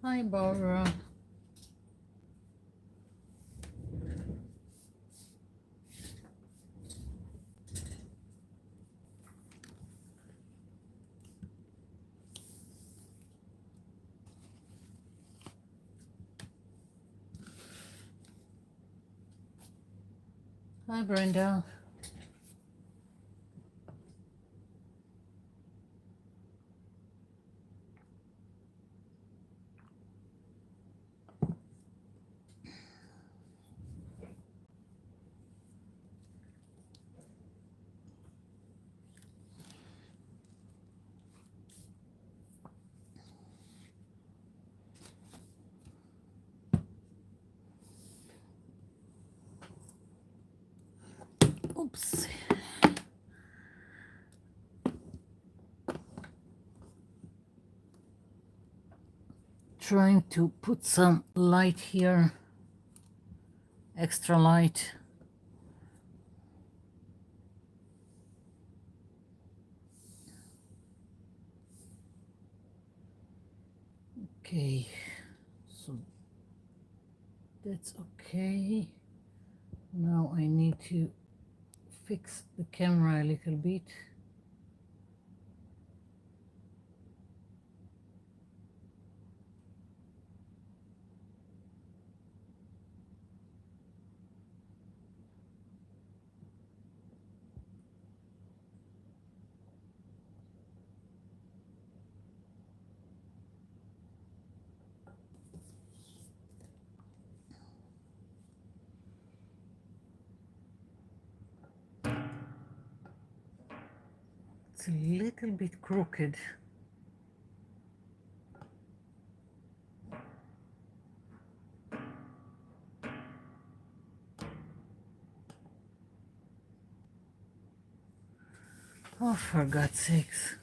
Hi, Barbara. Hi, Brenda. Oops. Trying to put some light here, extra light. Okay, so that's okay. Now I need to fix the camera a little bit. It's a little bit crooked. Oh, for God's sakes.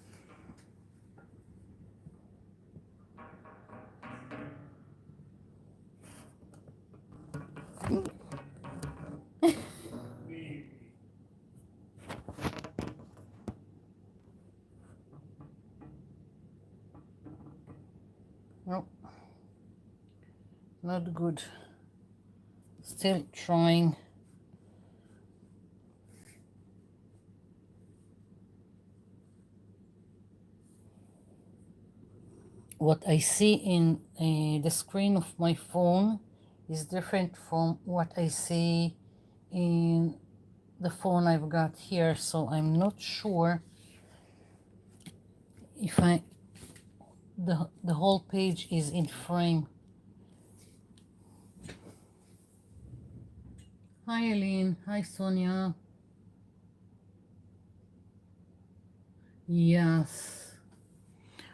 No, not good. Still trying. What I see in the screen of my phone is different from what I see in the phone I've got here, so I'm not sure if the whole page is in frame. Hi, Eileen. Hi, Sonia. Yes,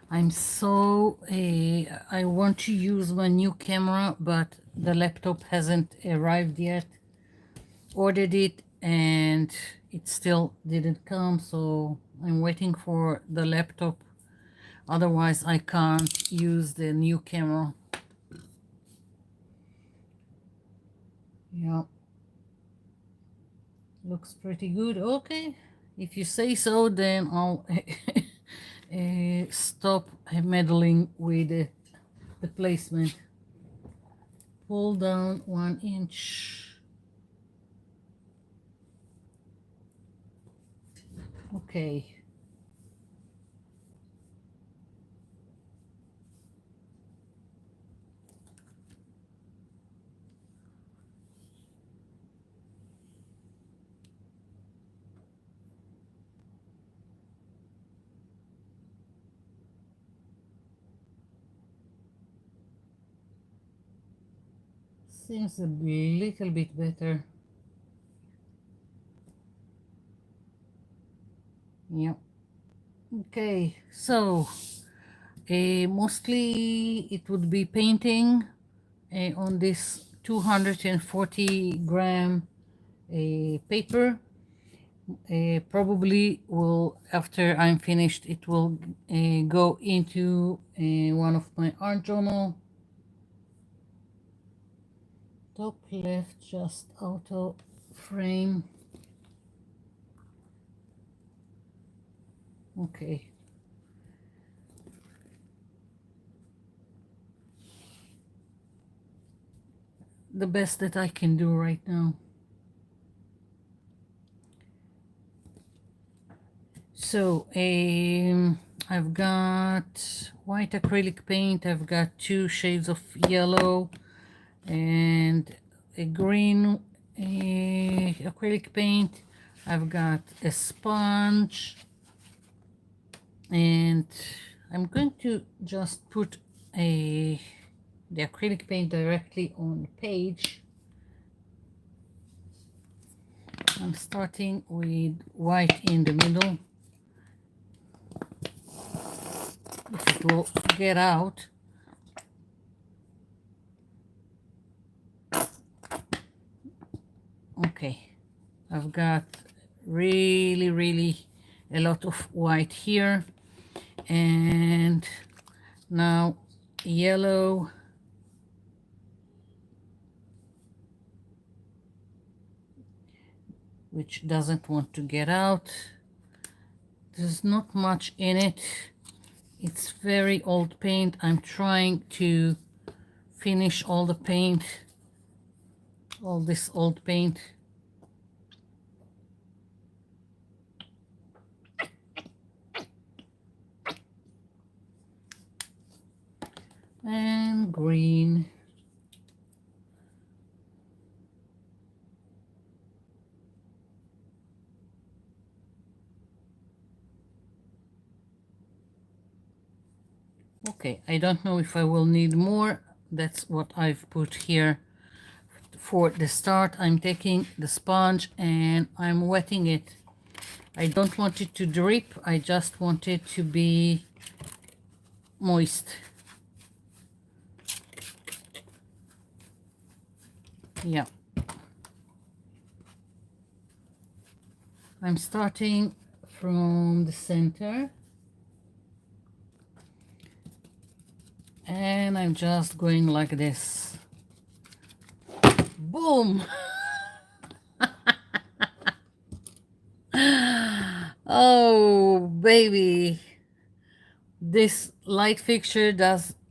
I'm so I want to use my new camera, but the laptop hasn't arrived yet. Ordered it and it still didn't come, so I'm waiting for the laptop. Otherwise, I can't use the new camera. Yeah, looks pretty good. Okay, if you say so, then I'll stop meddling with the placement. Pull down 1 inch. Okay. Seems a little bit better. Yeah. Okay, so mostly it would be painting on this 240 gram paper. Probably will, after I'm finished, it will go into one of my art journal. Top left, just auto frame. Okay. the best that I can do right now. So I've got white acrylic paint, I've got 2 shades of yellow and a green acrylic paint. I've got a sponge, and I'm going to just put the acrylic paint directly on the page. I'm starting with white in the middle. If it will get out. Okay, I've got really a lot of white here, and now yellow. Which doesn't want to get out. There's not much in it. It's very old paint. I'm trying to finish all the paint, all this old paint. And green. Okay, I don't know if I will need more. That's what I've put here. For the start, I'm taking the sponge and I'm wetting it. I don't want it to drip. I just want it to be moist. Yeah. I'm starting from the center. And I'm just going like this. Boom! Oh, baby. This light fixture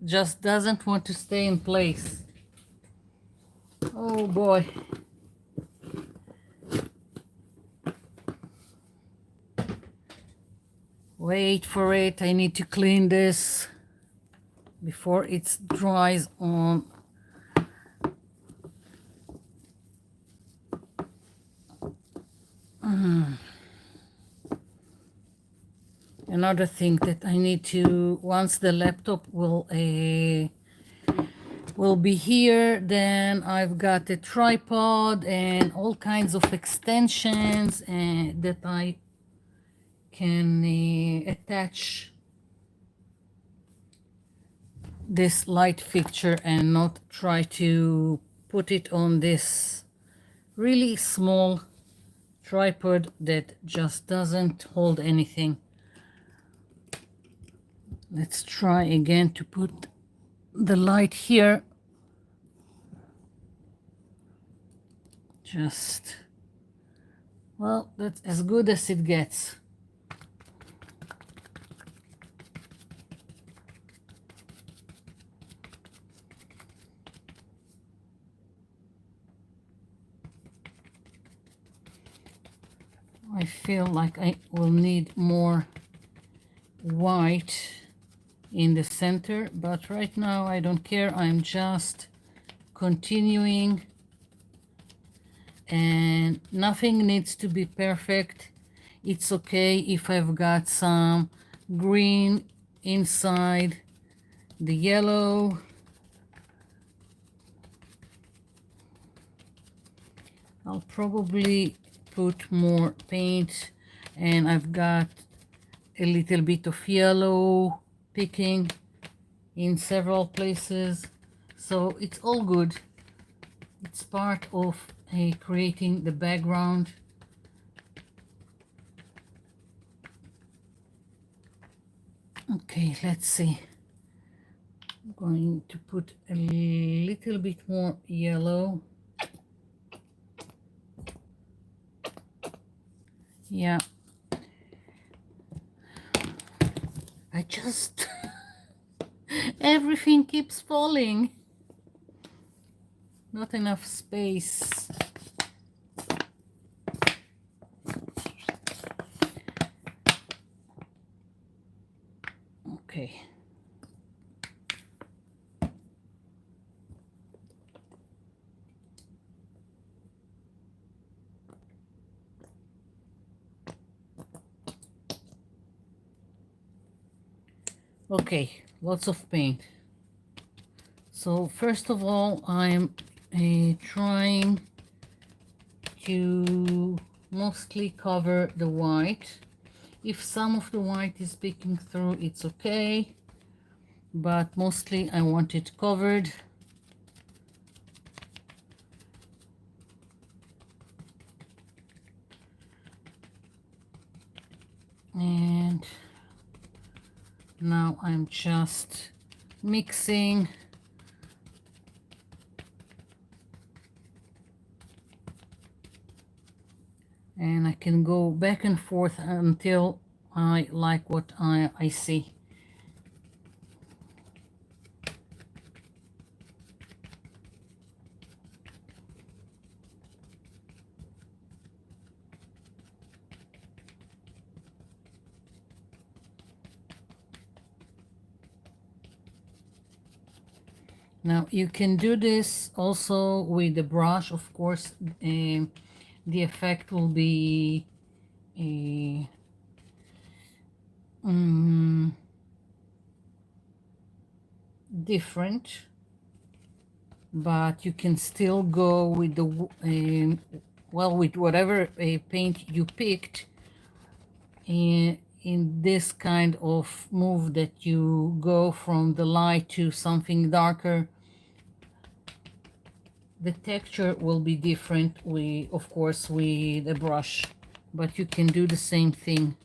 just doesn't want to stay in place. Oh boy. Wait for it. I need to clean this before it dries on. Another thing that I need to, once the laptop will be here, then I've got a tripod and all kinds of extensions that I can attach this light fixture and not try to put it on this really small tripod that just doesn't hold anything. Let's try again to put the light here. Just, well, that's as good as it gets. I feel like I will need more white in the center, but right now I don't care. I'm just continuing, and nothing needs to be perfect. It's okay if I've got some green inside the yellow. I'll probably put more paint, and I've got a little bit of yellow picking in several places, so it's all good. It's part of creating the background. Okay, let's see. I'm going to put a little bit more yellow. Yeah. I just everything keeps falling. Not enough space. Okay. Okay, lots of paint. So first of all, I'm trying to mostly cover the white. If some of the white is peeking through, it's okay, but mostly I want it covered. And now I'm just mixing. And I can go back and forth until I like what I see. Now you can do this also with the brush, of course. The effect will be different, but you can still go with the well, with whatever paint you picked in this kind of move, that you go from the light to something darker. The texture will be different, of course, with a brush, but you can do the same thing.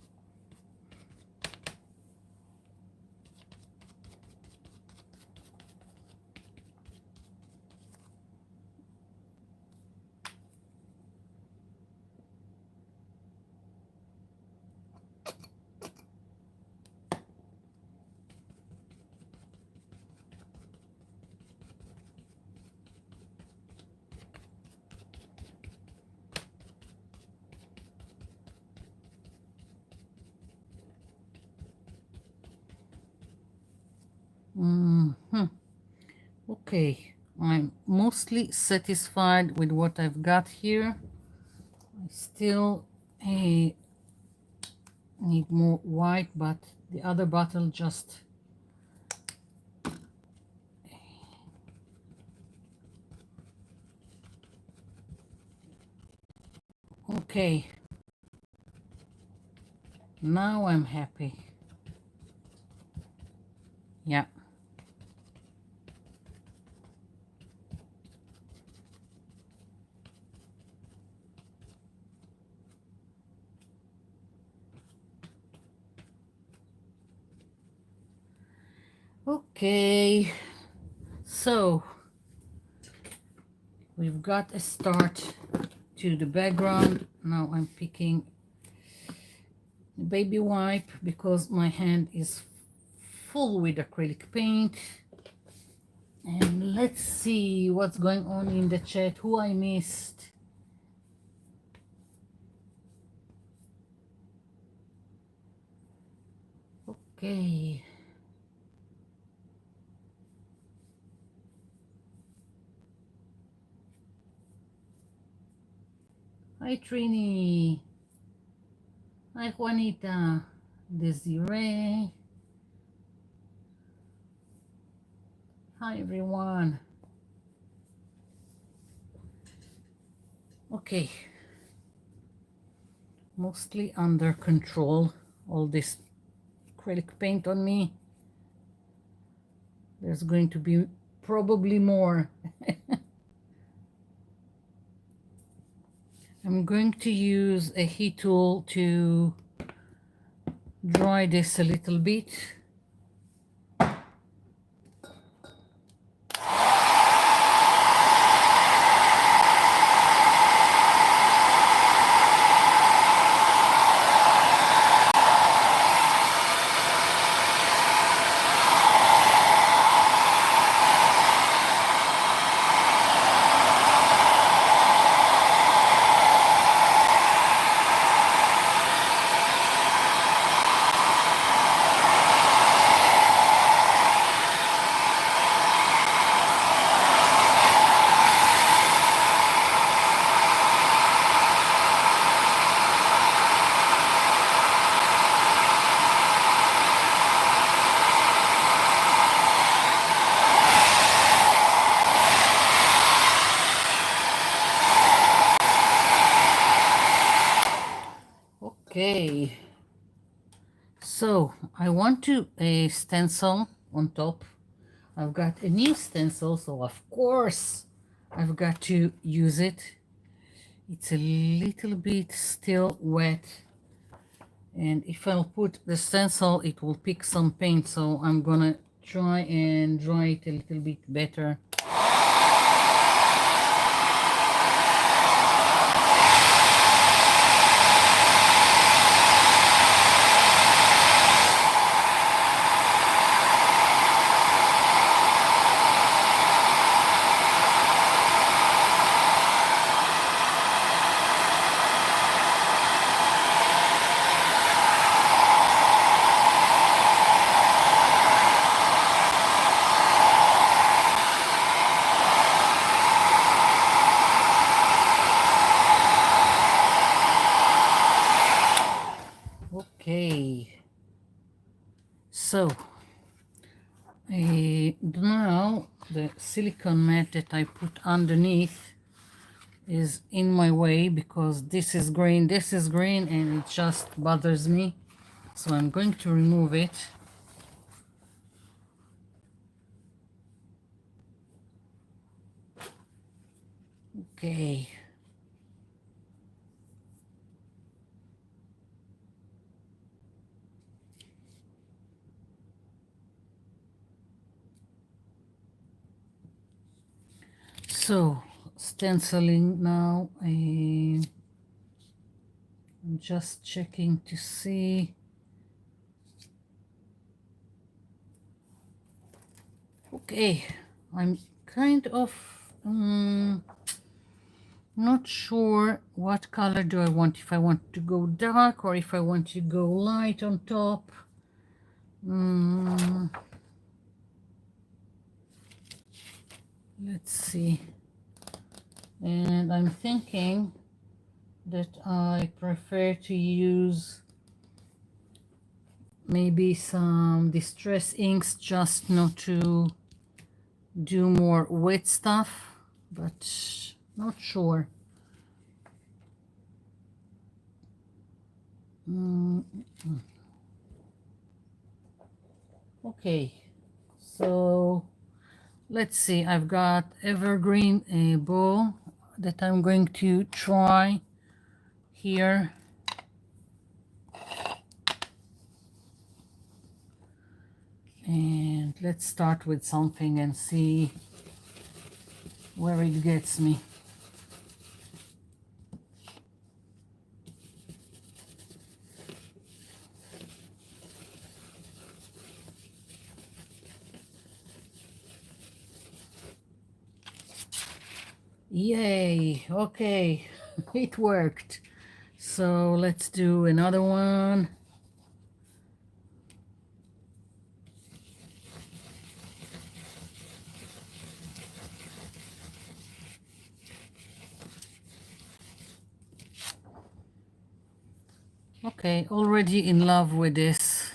Okay, I'm mostly satisfied with what I've got here. I still need more white, but the other bottle just okay. Now I'm happy. Yeah. Okay, so we've got a start to the background. Now I'm picking the baby wipe because my hand is full with acrylic paint. And let's see what's going on in the chat, who I missed. Okay. Hi Trini. Hi Juanita. Desiree. Hi everyone. Okay. Mostly under control. All this acrylic paint on me. There's going to be probably more. I'm going to use a heat tool to dry this a little bit. I want to stencil on top. I've got a new stencil, so of course I've got to use it. It's a little bit still wet, and if I'll put the stencil it will pick some paint, so I'm gonna try and dry it a little bit better. Okay, so now the silicone mat that I put underneath is in my way because this is green, and it just bothers me. So I'm going to remove it. Okay. So stenciling now. I'm just checking to see. Okay, I'm kind of not sure what color do I want, if I want to go dark or if I want to go light on top. Let's see. And I'm thinking that I prefer to use maybe some distress inks, just not to do more wet stuff, but not sure. Okay, so let's see. I've got evergreen bowl that I'm going to try here. And let's start with something and see where it gets me. Yay, okay, it worked. So let's do another one. Okay, already in love with this.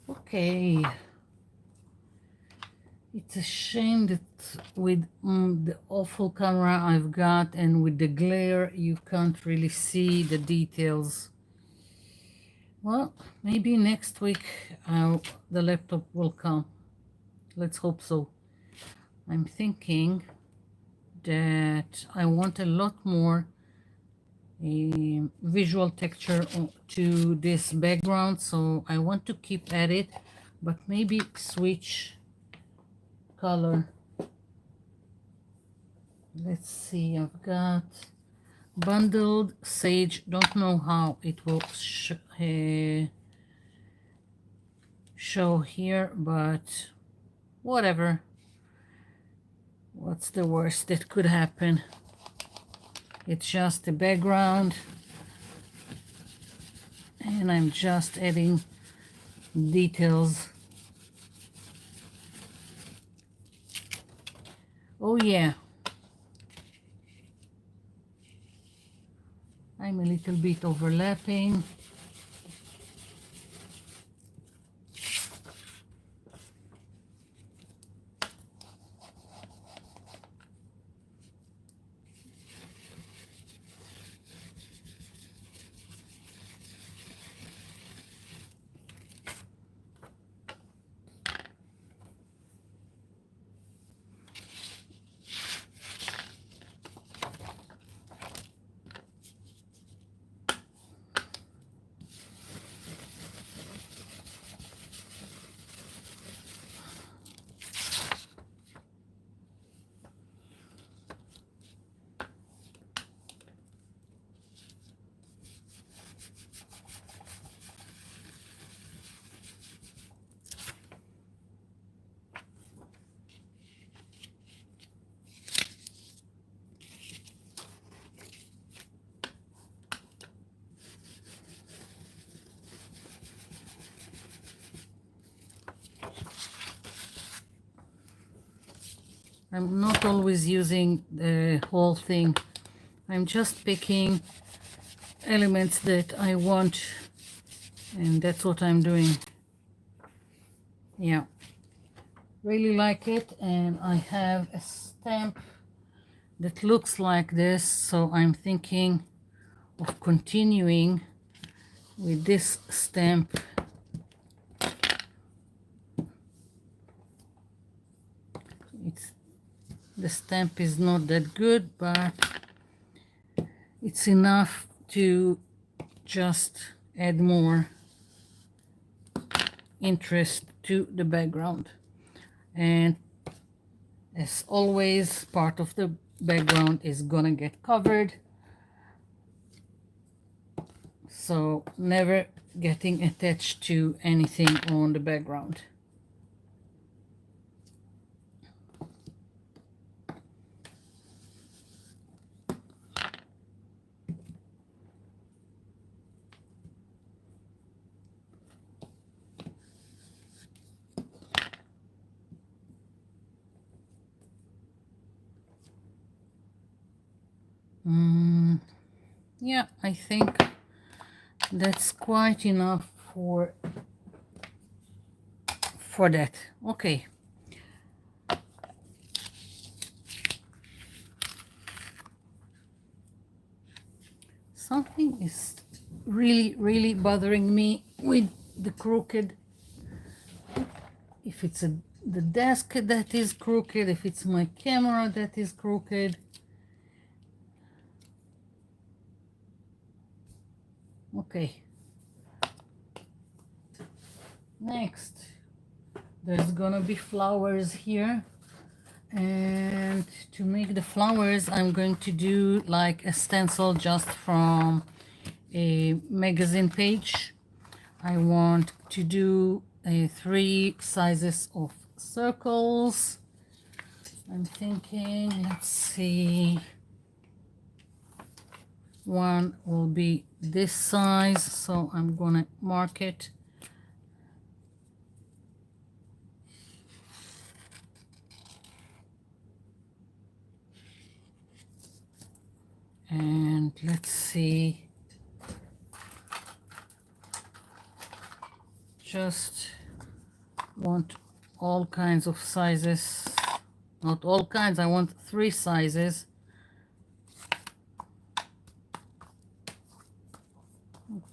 Okay. It's a shame that with the awful camera I've got and with the glare you can't really see the details. Well, maybe next week the laptop will come. Let's hope so. I'm thinking that I want a lot more a visual texture to this background, so I want to keep at it, but maybe switch color. Let's see, I've got bundled sage. Don't know how it will show here, but whatever. What's the worst that could happen? It's just a background, and I'm just adding details. Oh yeah, I'm a little bit overlapping. I'm not always using the whole thing. I'm just picking elements that I want, and that's what I'm doing. Yeah, really like it, and I have a stamp that looks like this, so I'm thinking of continuing with this stamp. The stamp is not that good, but it's enough to just add more interest to the background. And as always, part of the background is gonna get covered, so never getting attached to anything on the background. Yeah, I think that's quite enough for that. Okay. Something is really bothering me with the crooked. If it's the desk that is crooked, if it's my camera that is crooked. Okay. Next, there's gonna be flowers here, and to make the flowers I'm going to do like a stencil just from a magazine page. I want to do 3 sizes of circles. I'm thinking, let's see, one will be this size, so I'm gonna mark it. And let's see, just want all kinds of sizes, not all kinds, I want 3 sizes.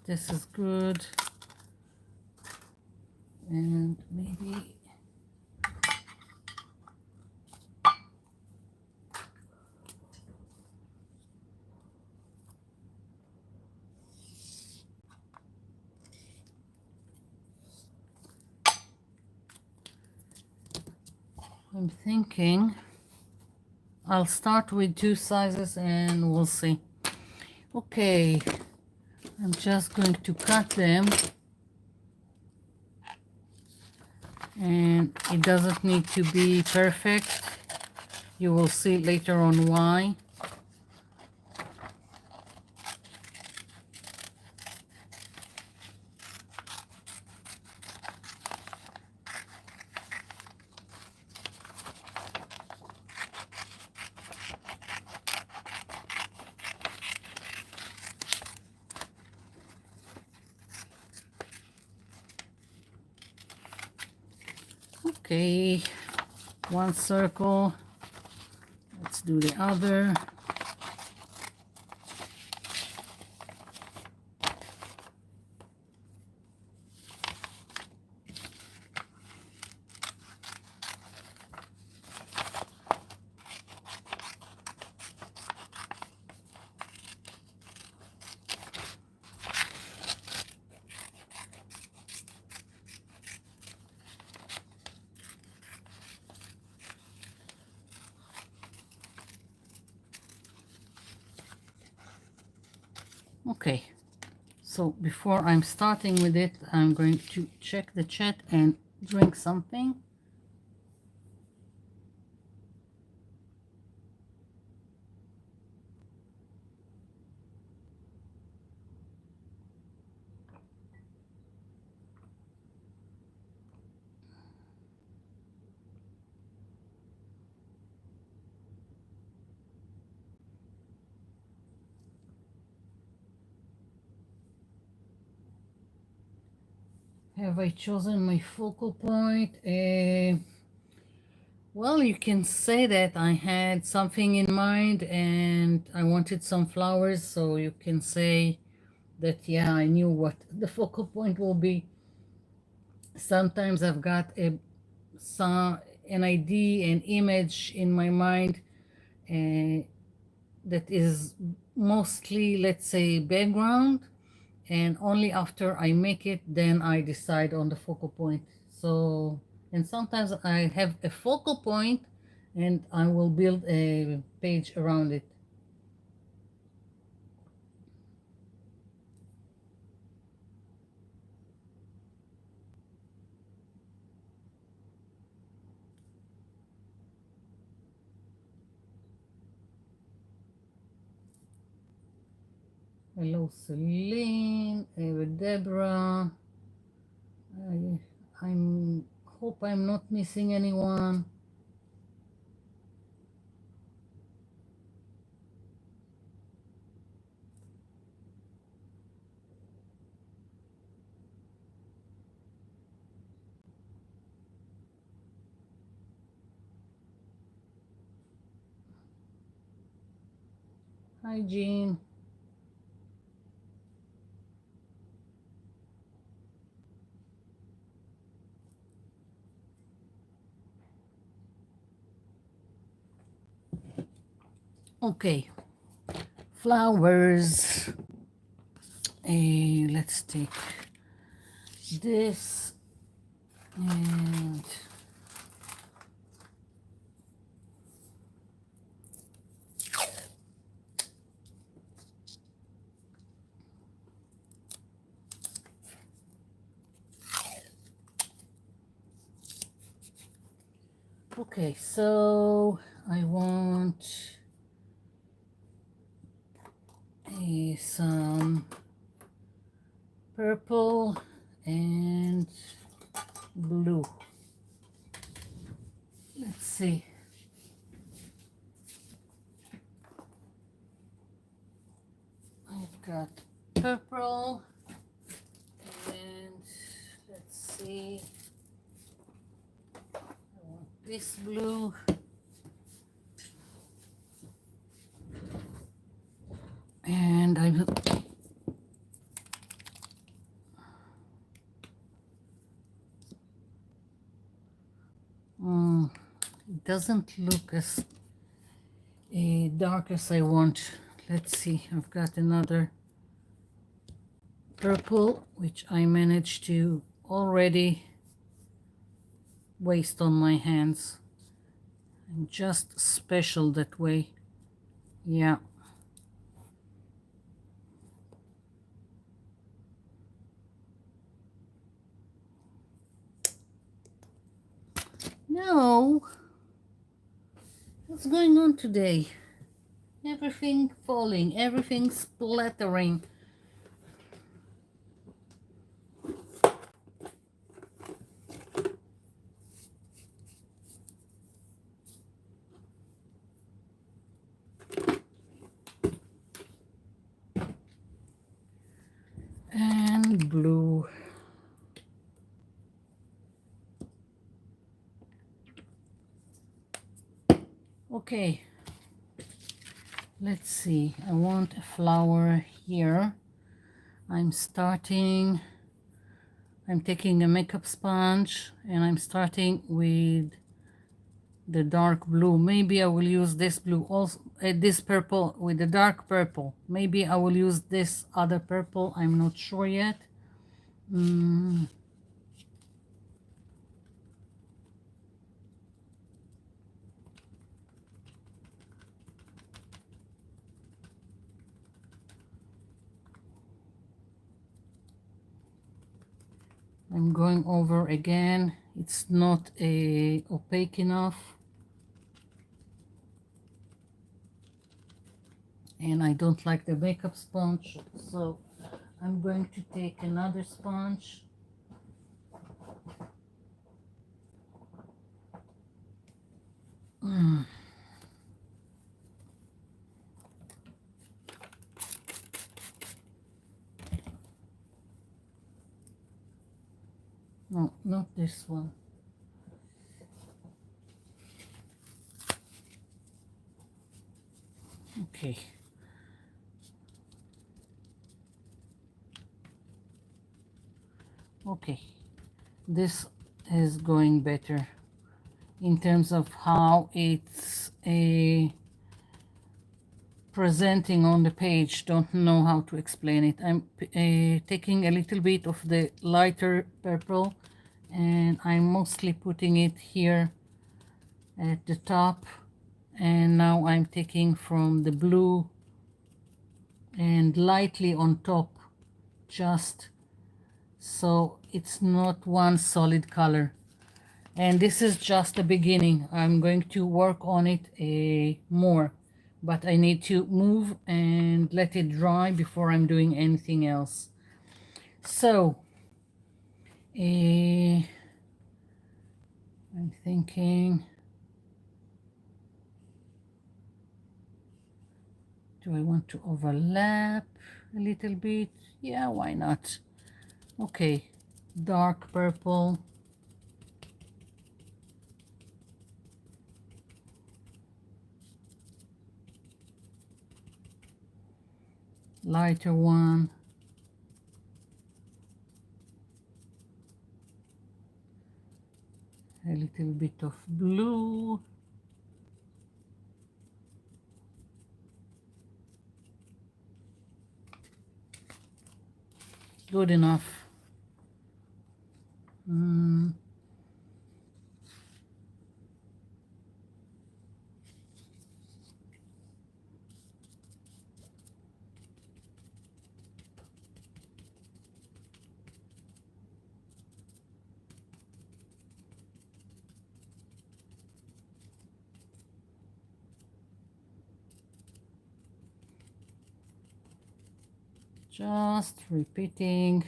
This is good, and maybe I'm thinking I'll start with 2 sizes and we'll see. Okay, I'm just going to cut them, and it doesn't need to be perfect. You will see later on why. Okay, one circle. Let's do the other. Okay, so before I'm starting with it, I'm going to check the chat and drink something. Have I chosen my focal point? Well, you can say that I had something in mind and I wanted some flowers, so you can say that, yeah, I knew what the focal point will be. Sometimes I've got an idea, an image in my mind uh, that is mostly, let's say, background, and only after I make it, then I decide on the focal point. So, and sometimes I have a focal point and I will build a page around it. Hello, Celine, Deborah. I'm hope I'm not missing anyone. Hi, Jean. Okay, flowers. Let's take this and okay, so I want some purple and blue. Let's see. I've got purple and let's see. I want this blue. And I will it doesn't look as dark as I want. Let's see, I've got another purple which I managed to already waste on my hands. I'm just special that way. Yeah. No. What's going on today? Everything falling, everything splattering. And blue. Okay, let's see. I want a flower here. I'm taking a makeup sponge and I'm starting with the dark blue. Maybe I will use this blue also, this purple with the dark purple. Maybe I will use this other purple. I'm not sure yet. I'm going over again. It's not opaque enough. And I don't like the makeup sponge, so I'm going to take another sponge. No, not this one. Okay. Okay. This is going better in terms of how it's presenting on the page. Don't know how to explain it. I'm taking a little bit of the lighter purple and I'm mostly putting it here at the top, and now I'm taking from the blue and lightly on top, just so it's not one solid color. And this is just the beginning. I'm going to work on it more, but I need to move and let it dry before I'm doing anything else. So I'm thinking, do I want to overlap a little bit? Yeah, why not? Okay, dark purple. Lighter one. A little bit of blue. Good enough. Just repeating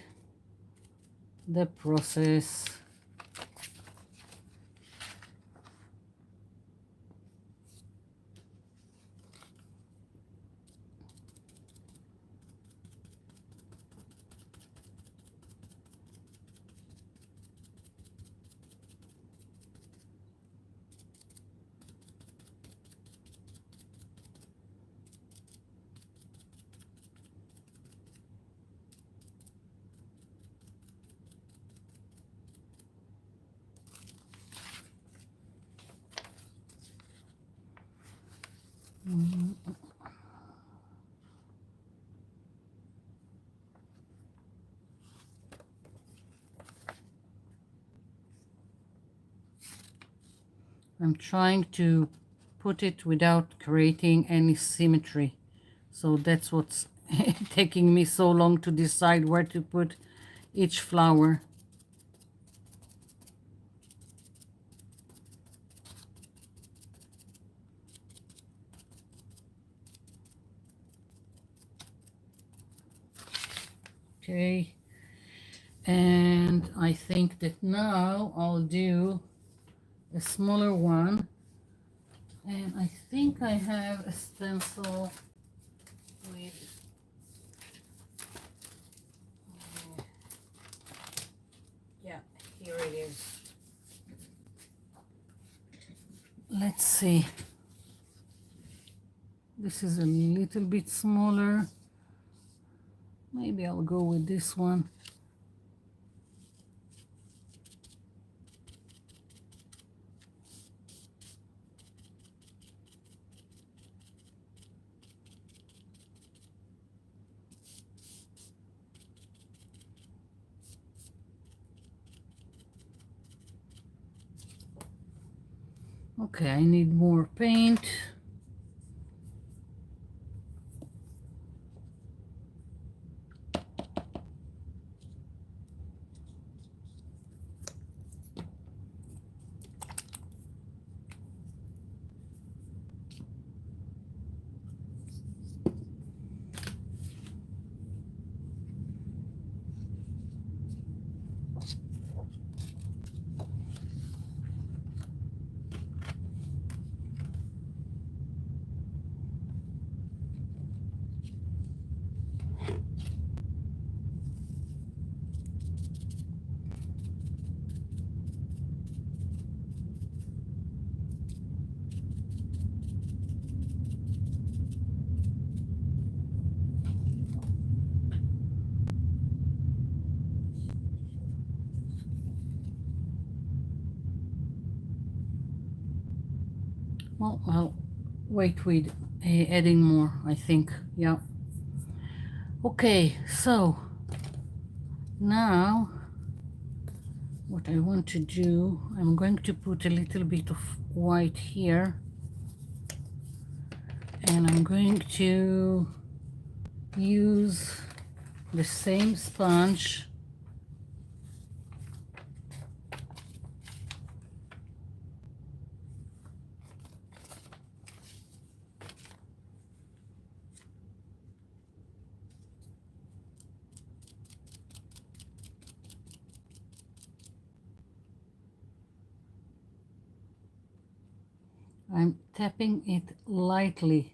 the process. I'm trying to put it without creating any symmetry. So that's what's taking me so long to decide where to put each flower. Okay, and I think that now I'll do a smaller one, and I think I have a stencil with yeah, here it is. Let's see, this is a little bit smaller. Maybe I'll go with this one. Okay, I need more paint. Well, I'll wait with adding more, I think. Yeah. Okay, so now what I want to do, I'm going to put a little bit of white here, and I'm going to use the same sponge I'm tapping it lightly.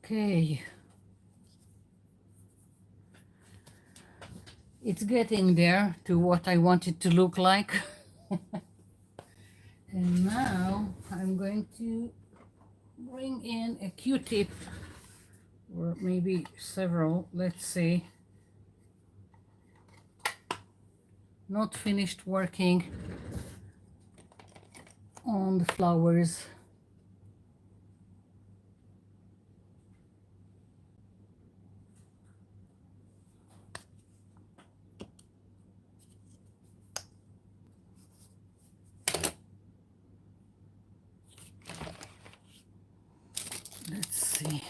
Okay. It's getting there to what I want it to look like. And now I'm going to bring in a Q-tip, or maybe several, let's see. not finished working on the flowers. Let's see.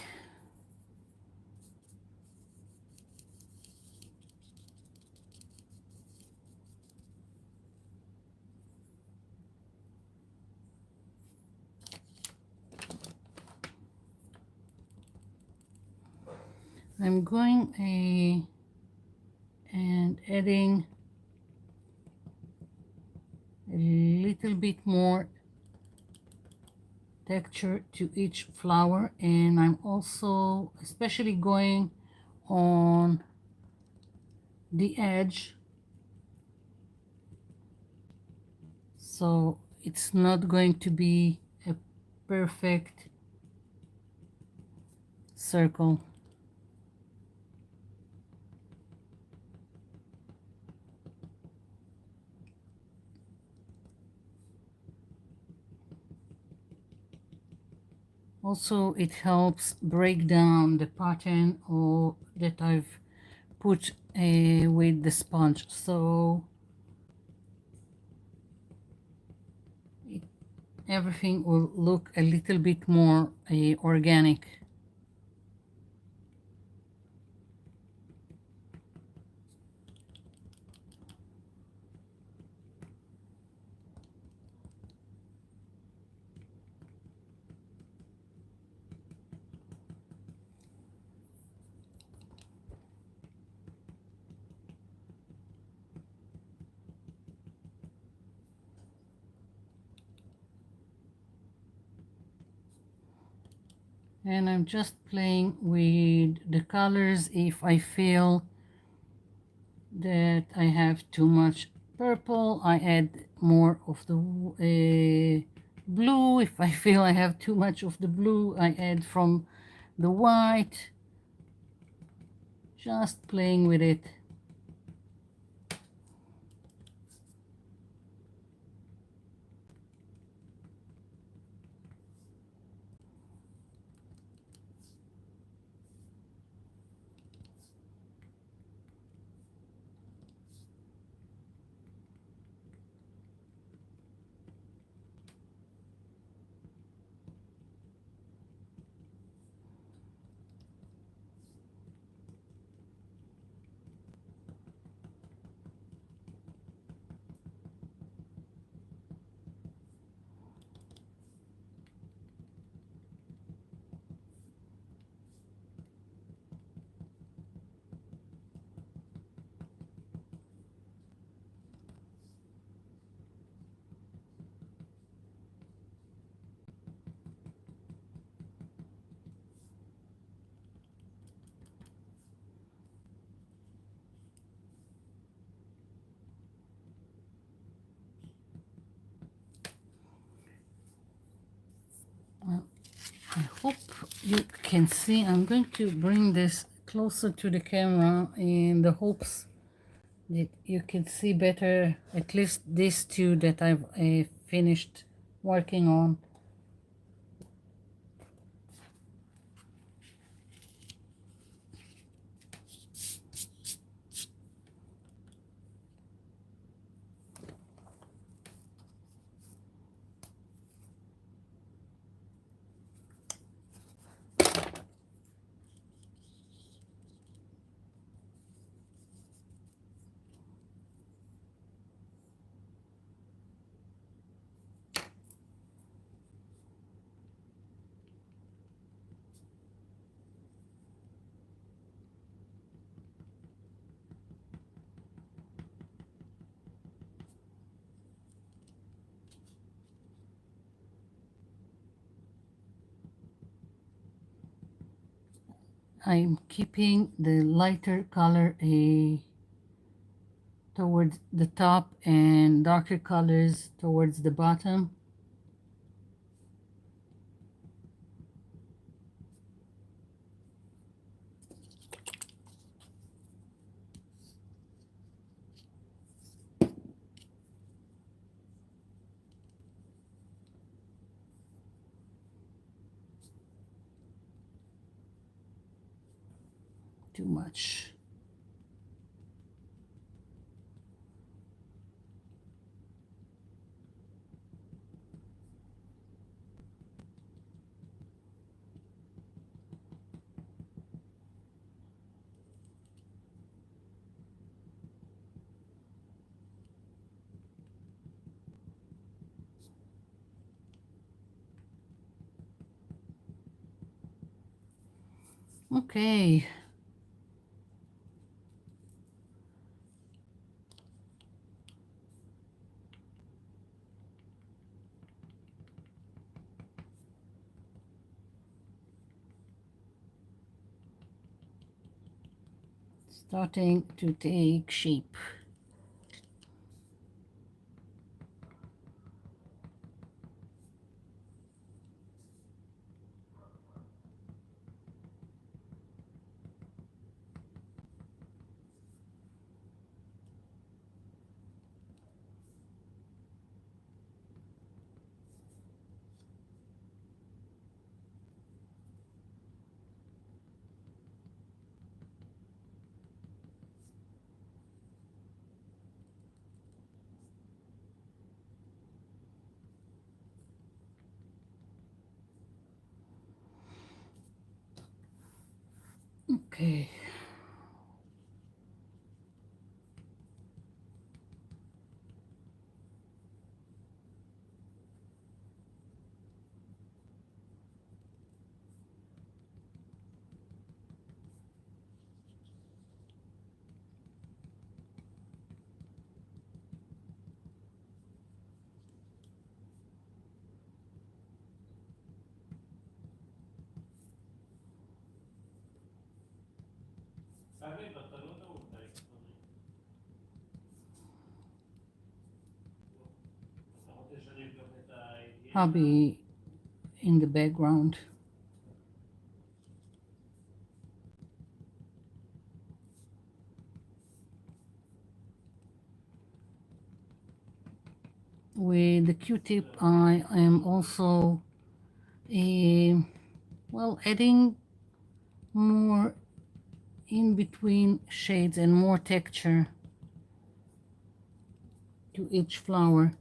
I'm going and adding a little bit more texture to each flower, and I'm also especially going on the edge so it's not going to be a perfect circle. Also, it helps break down the pattern or that I've put with the sponge, so it, everything will look a little bit more organic. And I'm just playing with the colors. If I feel that I have too much purple, I add more of the blue. If I feel I have too much of the blue, I add from the white. Just playing with it. Well, I hope you can see. I'm going to bring this closer to the camera in the hopes that you can see better, at least these two that I've finished working on. I'm keeping the lighter color towards the top and darker colors towards the bottom. too much. Okay. Starting to take shape. Okay. Hobby in the background. With the Q-tip, I am also adding more in between shades and more texture to each flower.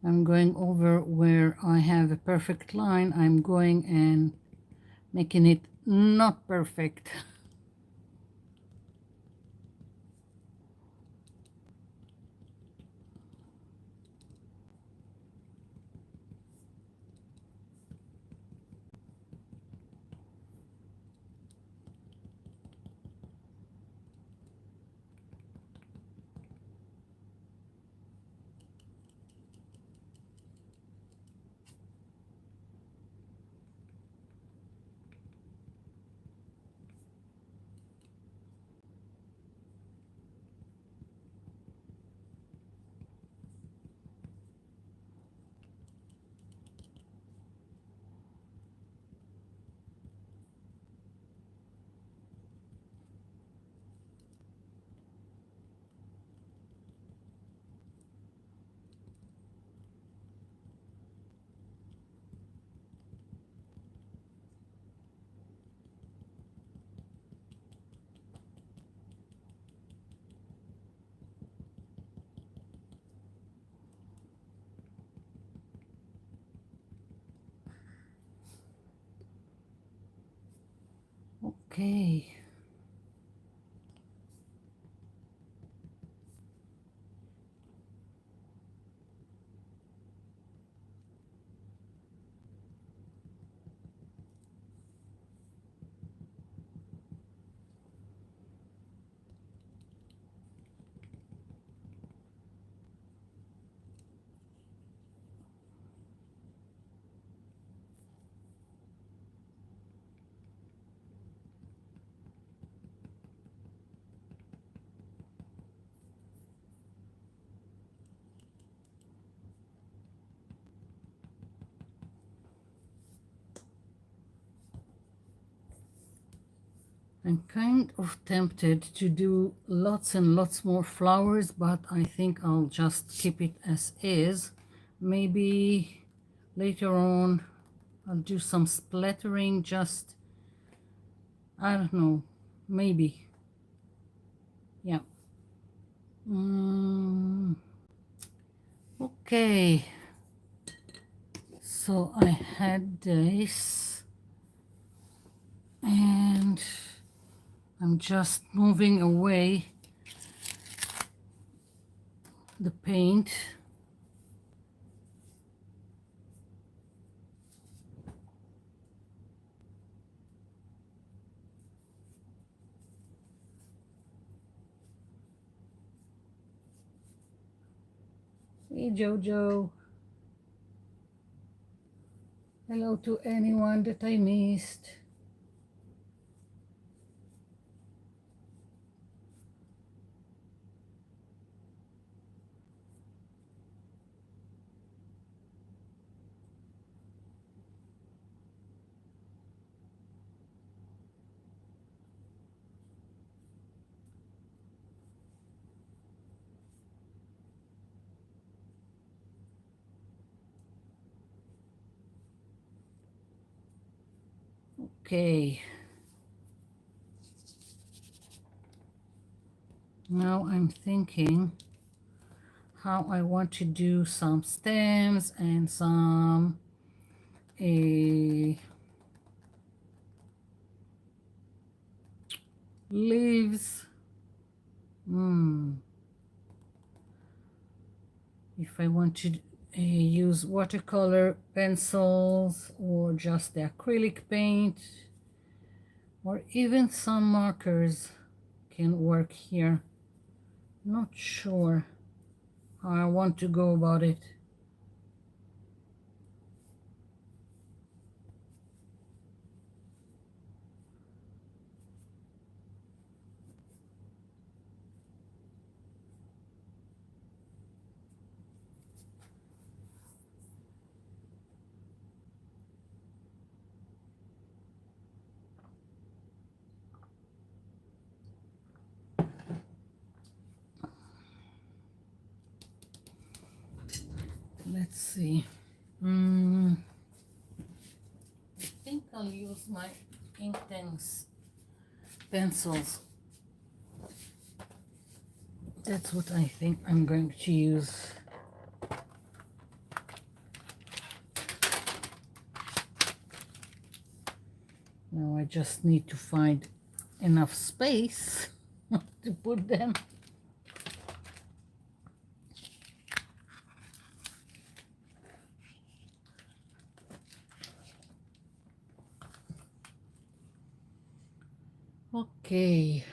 I'm going over where I have a perfect line. I'm going and making it not perfect. Okay. I'm kind of tempted to do lots and lots more flowers, but I think I'll just keep it as is. Maybe later on I'll do some splattering, just, I don't know, maybe. Yeah. Okay. So I had this, and I'm just moving away the paint. Hey Jojo. Hello to anyone that I missed. Okay. Now I'm thinking how I want to do some stems and some leaves. If I want to use watercolor pencils or just the acrylic paint, or even some markers can work here. Not sure how I want to go about it. Let's see. I think I'll use my Inktense pencils. That's what I think I'm going to use. Now I just need to find enough space to put them. Okay.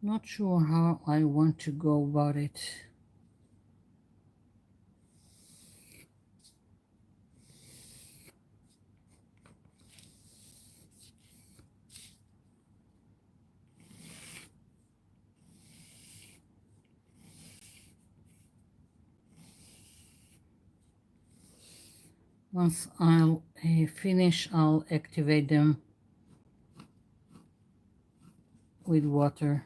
Not sure how I want to go about it. Once I'll finish, I'll activate them with water.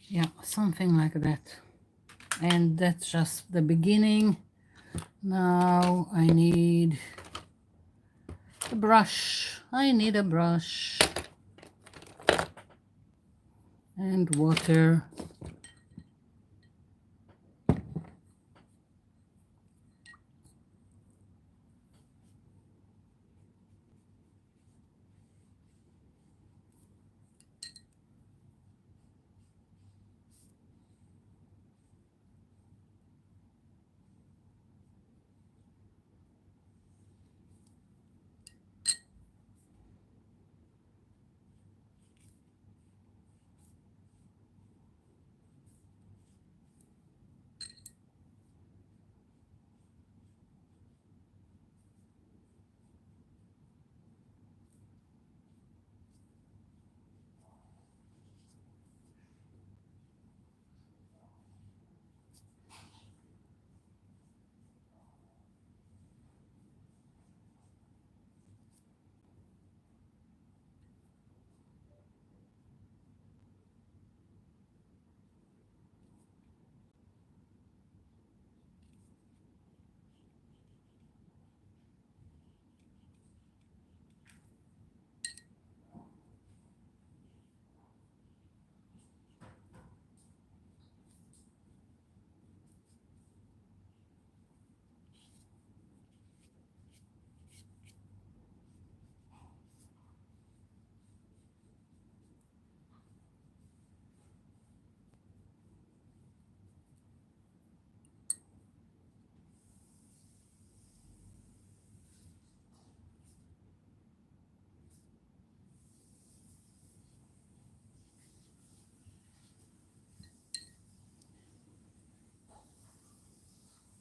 Yeah, something like that. And that's just the beginning. Now I need a brush. I need a brush and water.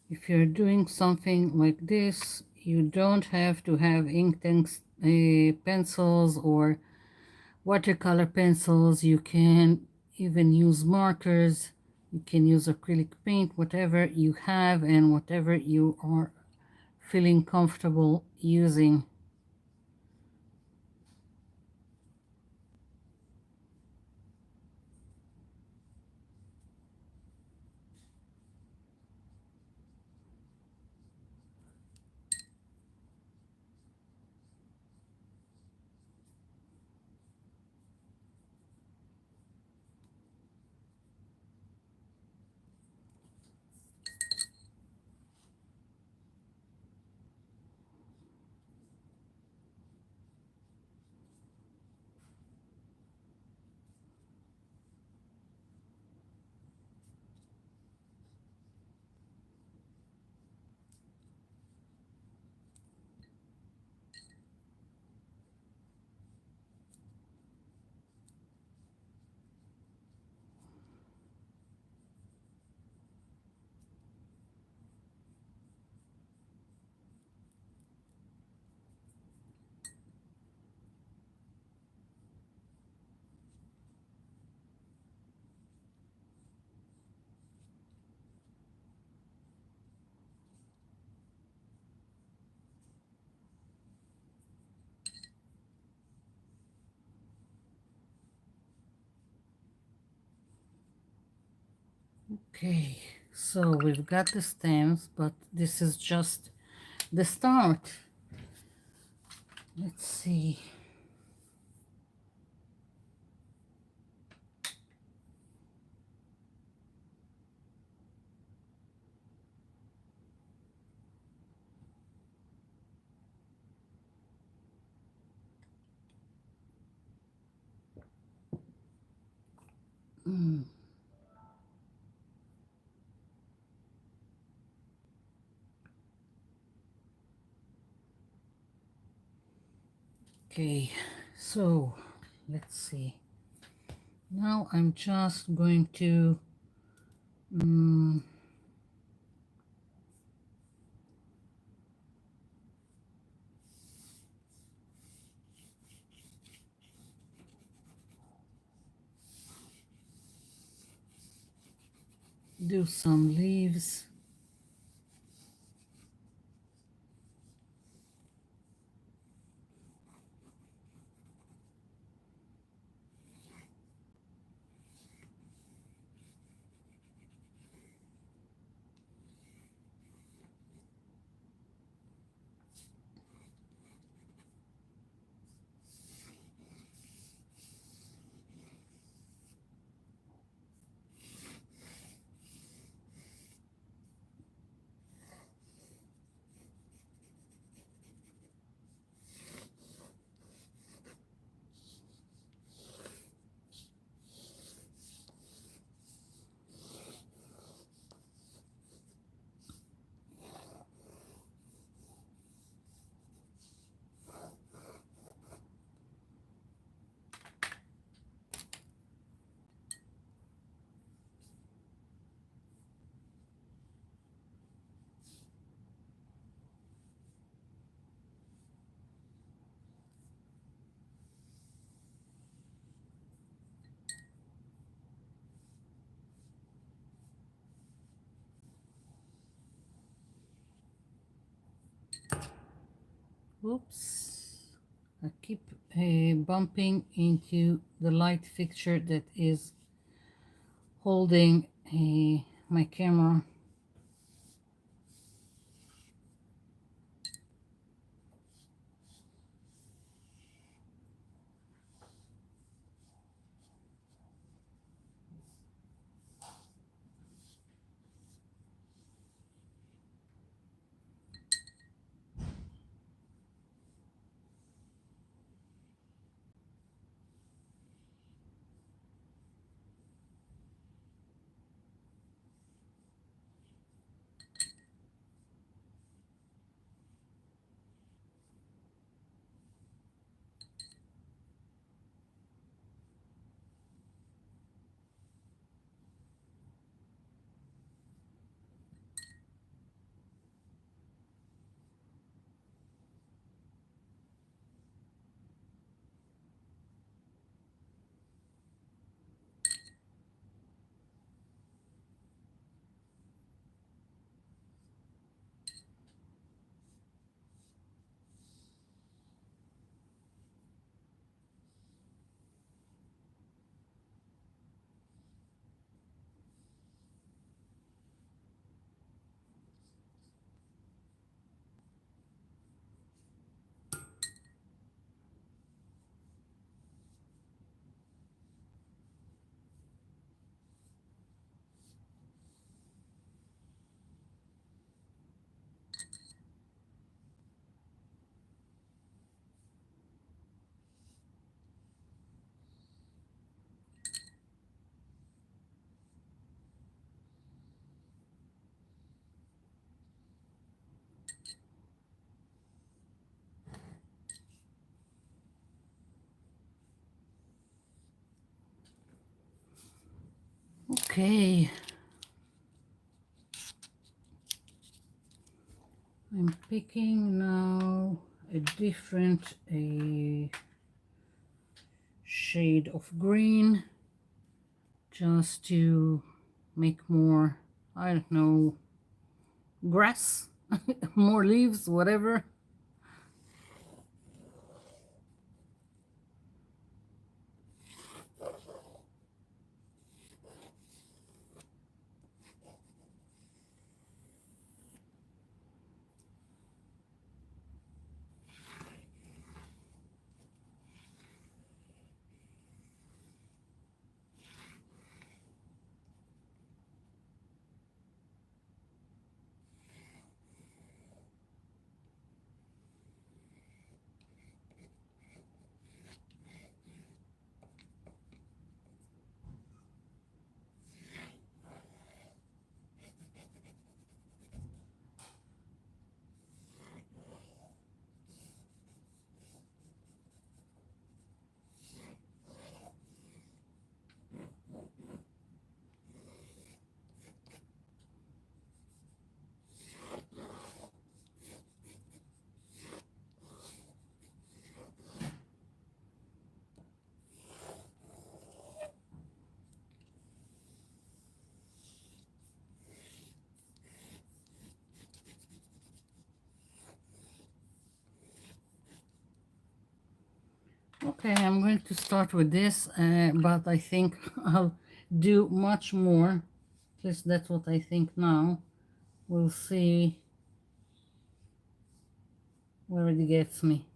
If you're doing something like this, you don't have to have ink tanks, pencils or watercolor pencils. You can even use markers. You can use acrylic paint, whatever you have and whatever you are feeling comfortable using. Okay, so we've got the stems, but this is just the start. Let's see. Mm, okay, so let's see. Now I'm just going to mm, do some leaves. Oops. I keep bumping into the light fixture that is holding my camera. Okay. I'm picking now a different shade of green just to make more, I don't know, grass, more leaves, whatever. Okay, I'm going to start with this, but I think I'll do much more. At least that's what I think now. We'll see where it gets me.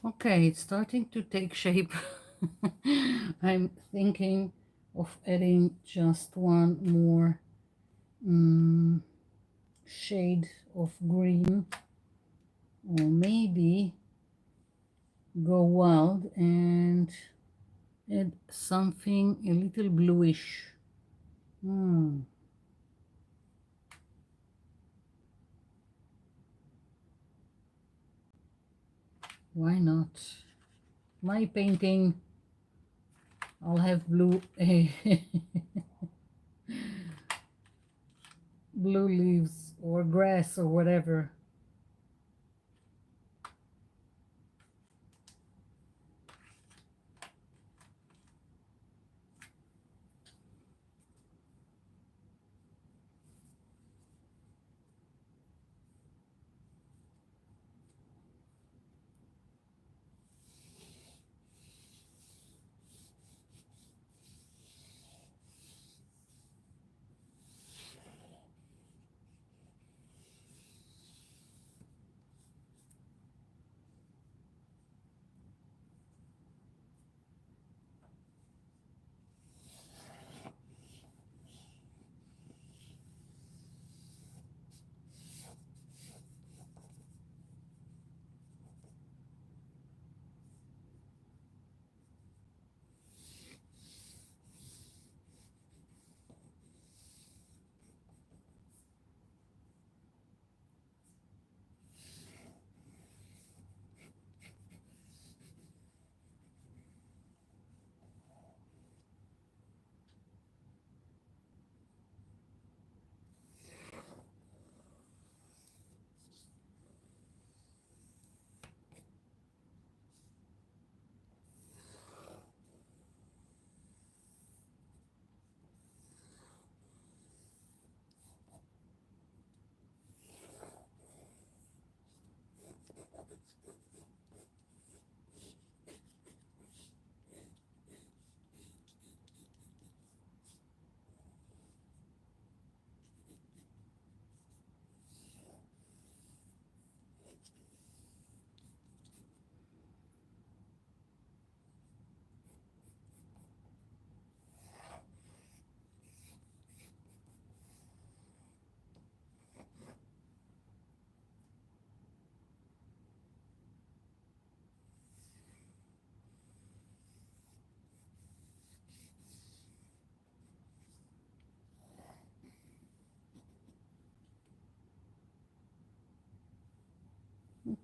Okay, it's starting to take shape. I'm thinking of adding just one more shade of green, or maybe go wild and add something a little bluish. Hmm, why not? My painting, I'll have blue blue leaves or grass or whatever.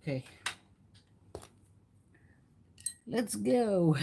Okay, let's go.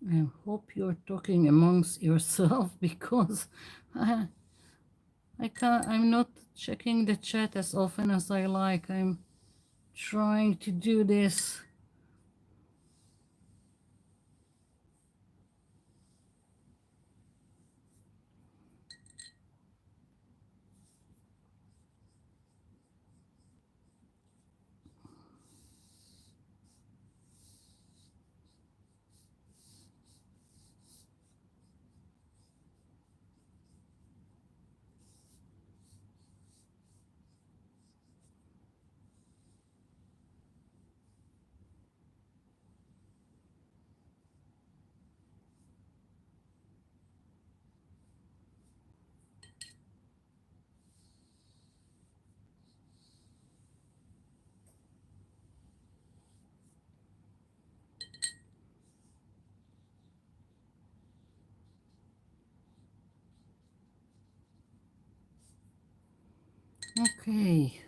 I hope you're talking amongst yourself because I, I'm not checking the chat as often as I like. I'm trying to do this. Okay.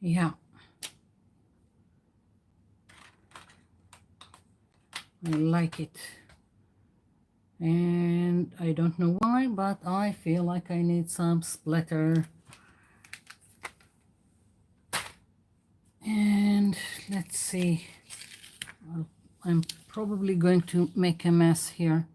Yeah, I like it. And I don't know why, but I feel like I need some splatter. And let's see. I'm probably going to make a mess here.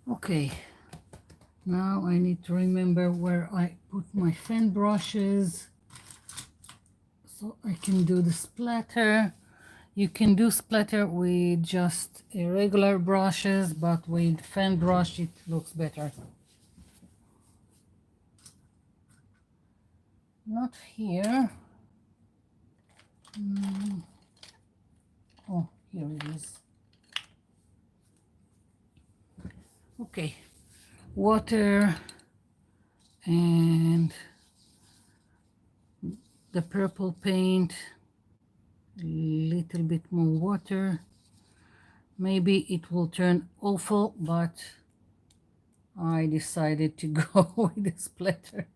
Okay, now I need to remember where I put my fan brushes so I can do the splatter. You can do splatter with just regular brushes, but with fan brush it looks better. Not here. Oh, here it is. Okay, water and the purple paint, a little bit more water. Maybe it will turn awful, but I decided to go with the splatter.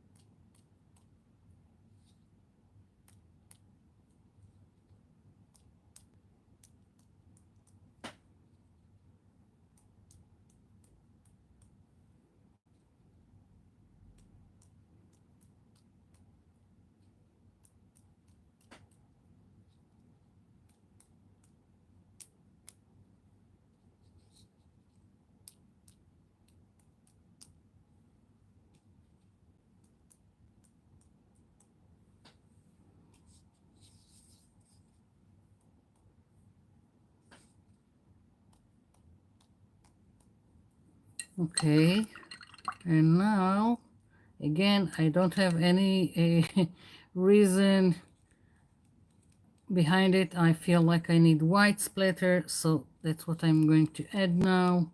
Okay, and now again I don't have any reason behind it. I feel like I need white splatter, so that's what I'm going to add now.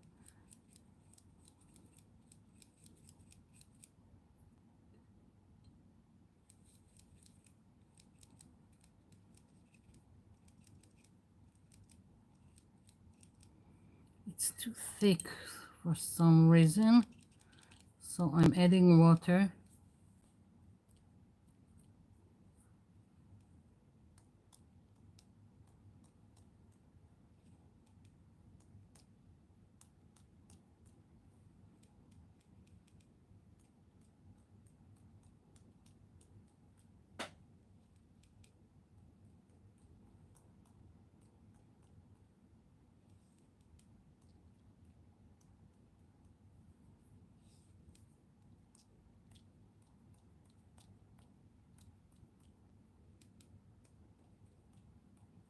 It's too thick for some reason, so I'm adding water.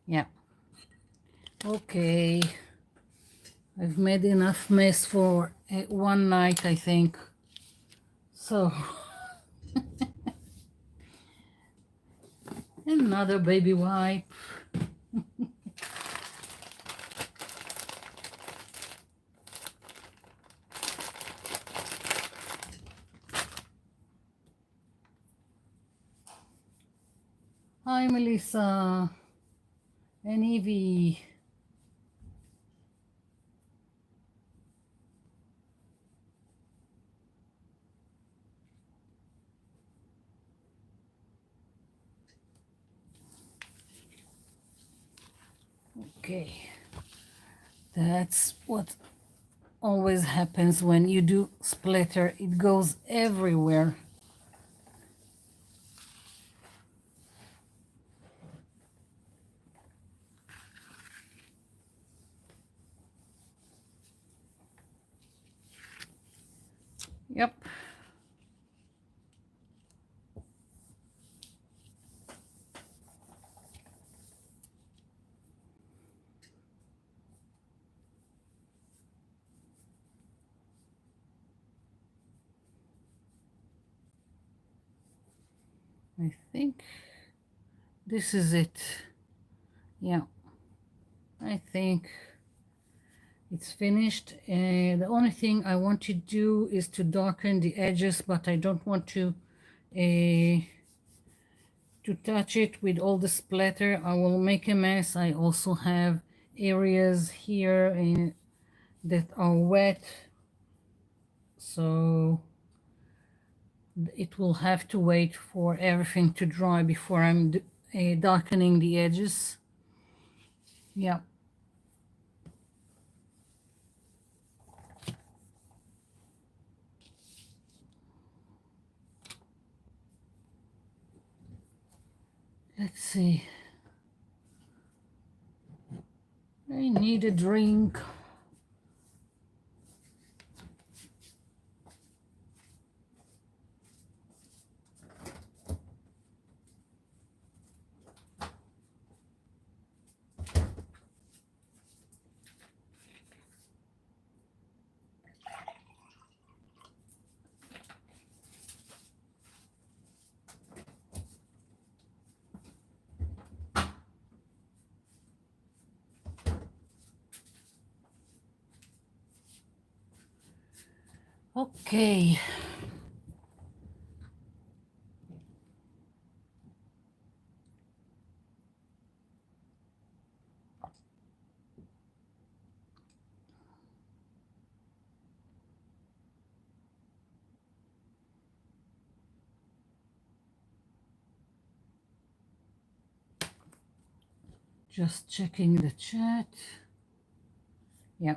Yeah. Okay. I've made enough mess for one night, I think. So, another baby wipe. Hi, Melissa and Evie. Okay. That's what always happens when you do splatter. It goes everywhere. Yep. I think this is it. Yeah. I think it's finished. And the only thing I want to do is to darken the edges, but I don't want to touch it with all the splatter. I will make a mess. I also have areas here that are wet, so it will have to wait for everything to dry before I'm darkening the edges. Yeah. Let's see. I need a drink. Okay. Just checking the chat. Yeah.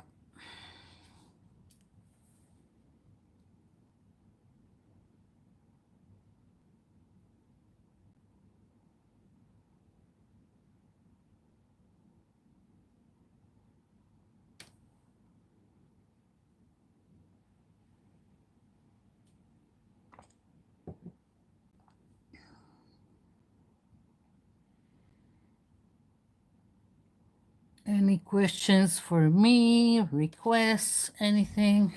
Any questions for me? Requests? Anything?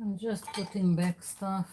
I'm just putting back stuff.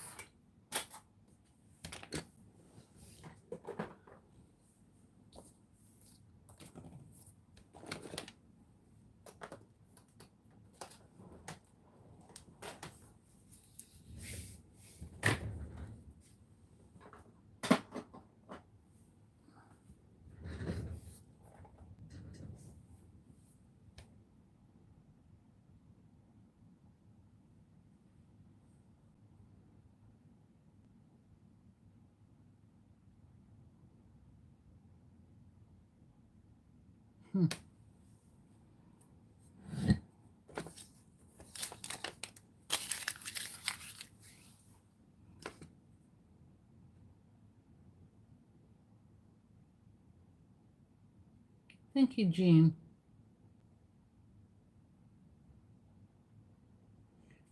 Thank you, Jean.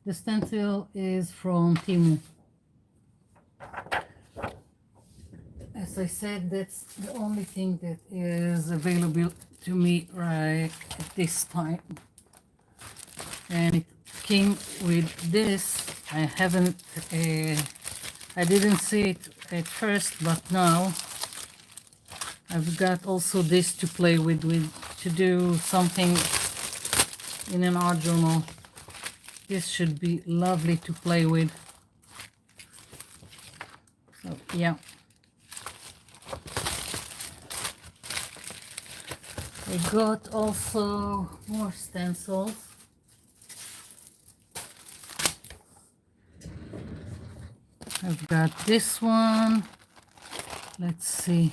The stencil is from Timu. As I said, that's the only thing that is available to me right at this time. And it came with this. I didn't see it at first, but now I've got also this to play with to do something in an art journal. This should be lovely to play with. So yeah. I got also more stencils. I've got this one. Let's see.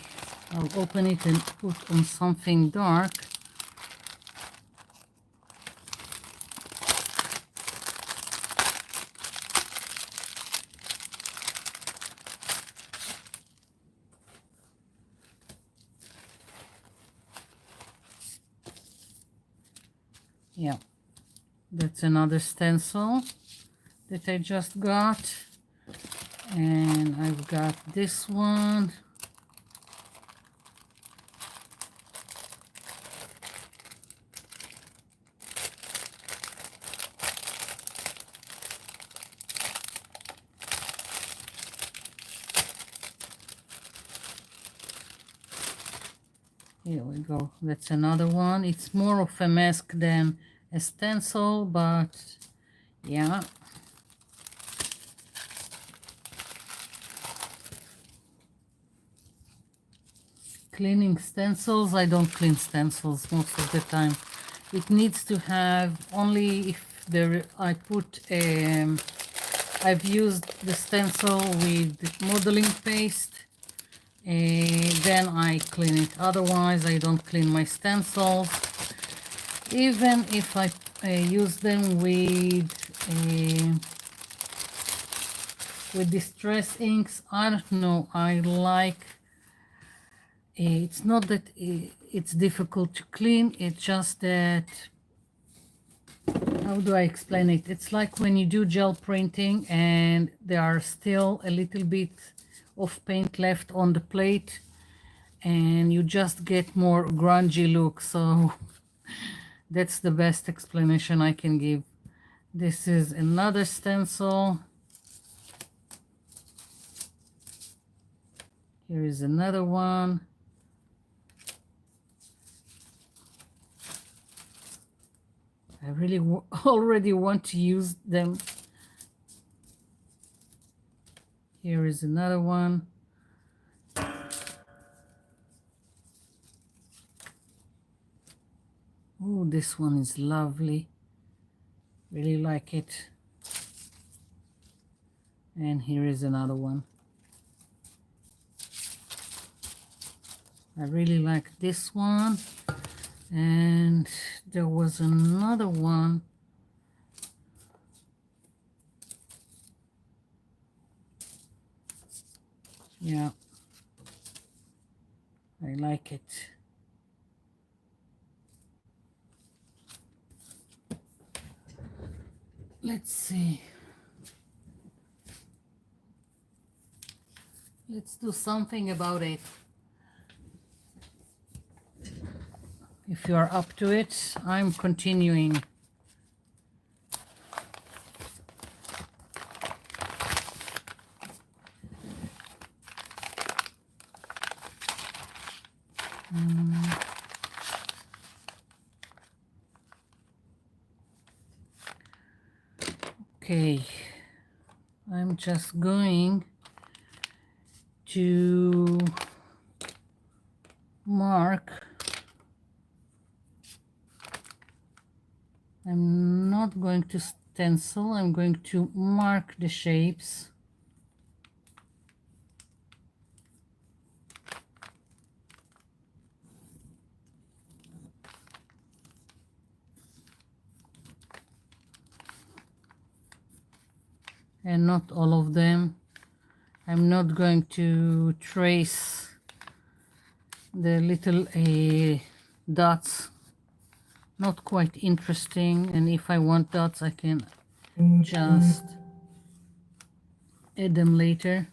I'll open it and put on something dark. Yeah, that's another stencil that I just got. And I've got this one. Here we go. That's another one. It's more of a mask than a stencil, but yeah. Cleaning stencils. I don't clean stencils most of the time. It needs to have only if there I put I've used the stencil with modeling paste. Then I clean it. Otherwise, I don't clean my stencils. Even if I use them with distress inks, I don't know. I like. It's not that it's difficult to clean. It's just that. How do I explain it? It's like when you do gel printing and there are still a little bit of paint left on the plate and you just get more grungy look. So that's the best explanation I can give. This is another stencil. Here is another one. I really already want to use them. Here is another one. Oh, this one is lovely. Really like it. And here is another one. I really like this one. And there was another one. Yeah. I like it. Let's see. Let's do something about it. If you are up to it, I'm continuing. Okay, I'm just going to mark. I'm not going to stencil, I'm going to mark the shapes. and not all of them. I'm not going to trace the little dots, not quite interesting, and if I want dots I can just add them later.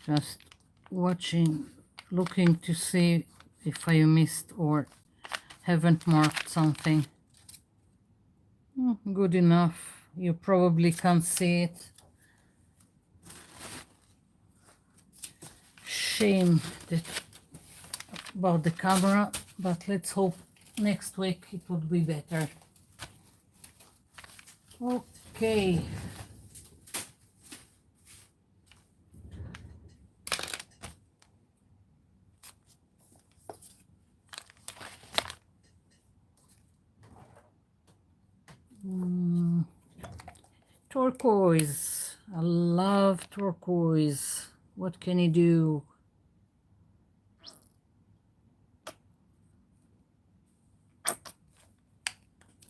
Just watching, looking to see if I missed or haven't marked something. Good enough. You probably can't see it. Shame that about the camera, but let's hope next week it would be better. Okay. Turquoise. I love turquoise. What can you do?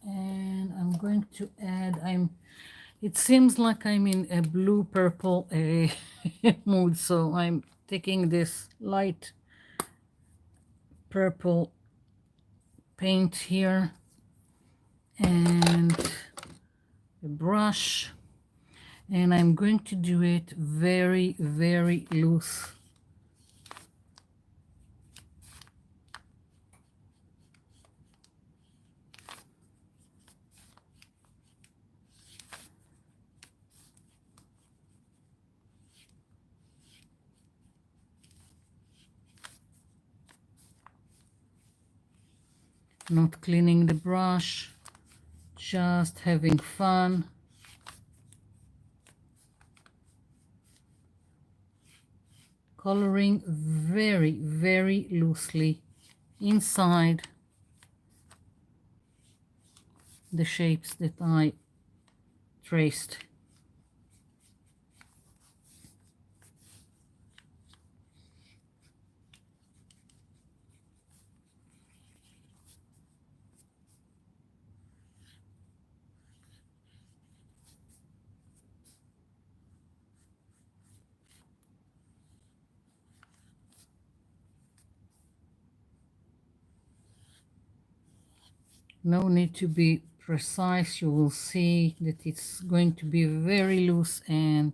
And I'm going to add, it seems like I'm in a blue purple mood, so I'm taking this light purple paint here and a brush, and I'm going to do it very, very loose. Not cleaning the brush, just having fun. Coloring very, very loosely inside the shapes that I traced. No need to be precise. You will see that it's going to be very loose and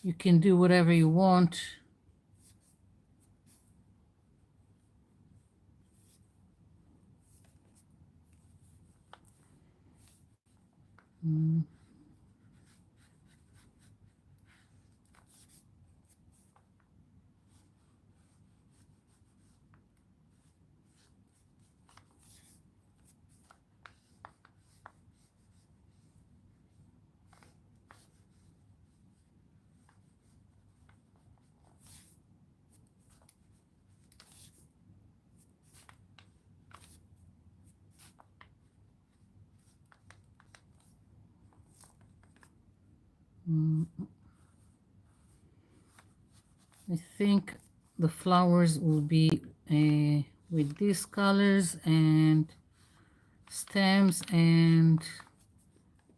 you can do whatever you want. I think the flowers will be with these colors and stems and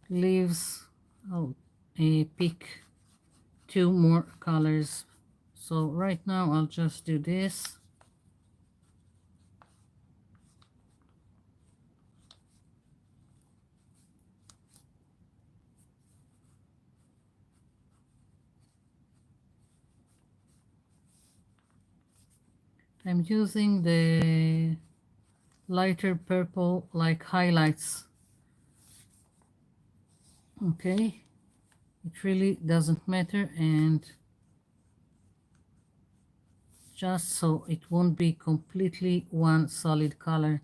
leaves. I'll pick two more colors. So right now I'll just do this. I'm using the lighter purple like highlights. Okay, it really doesn't matter, and just so it won't be completely one solid color.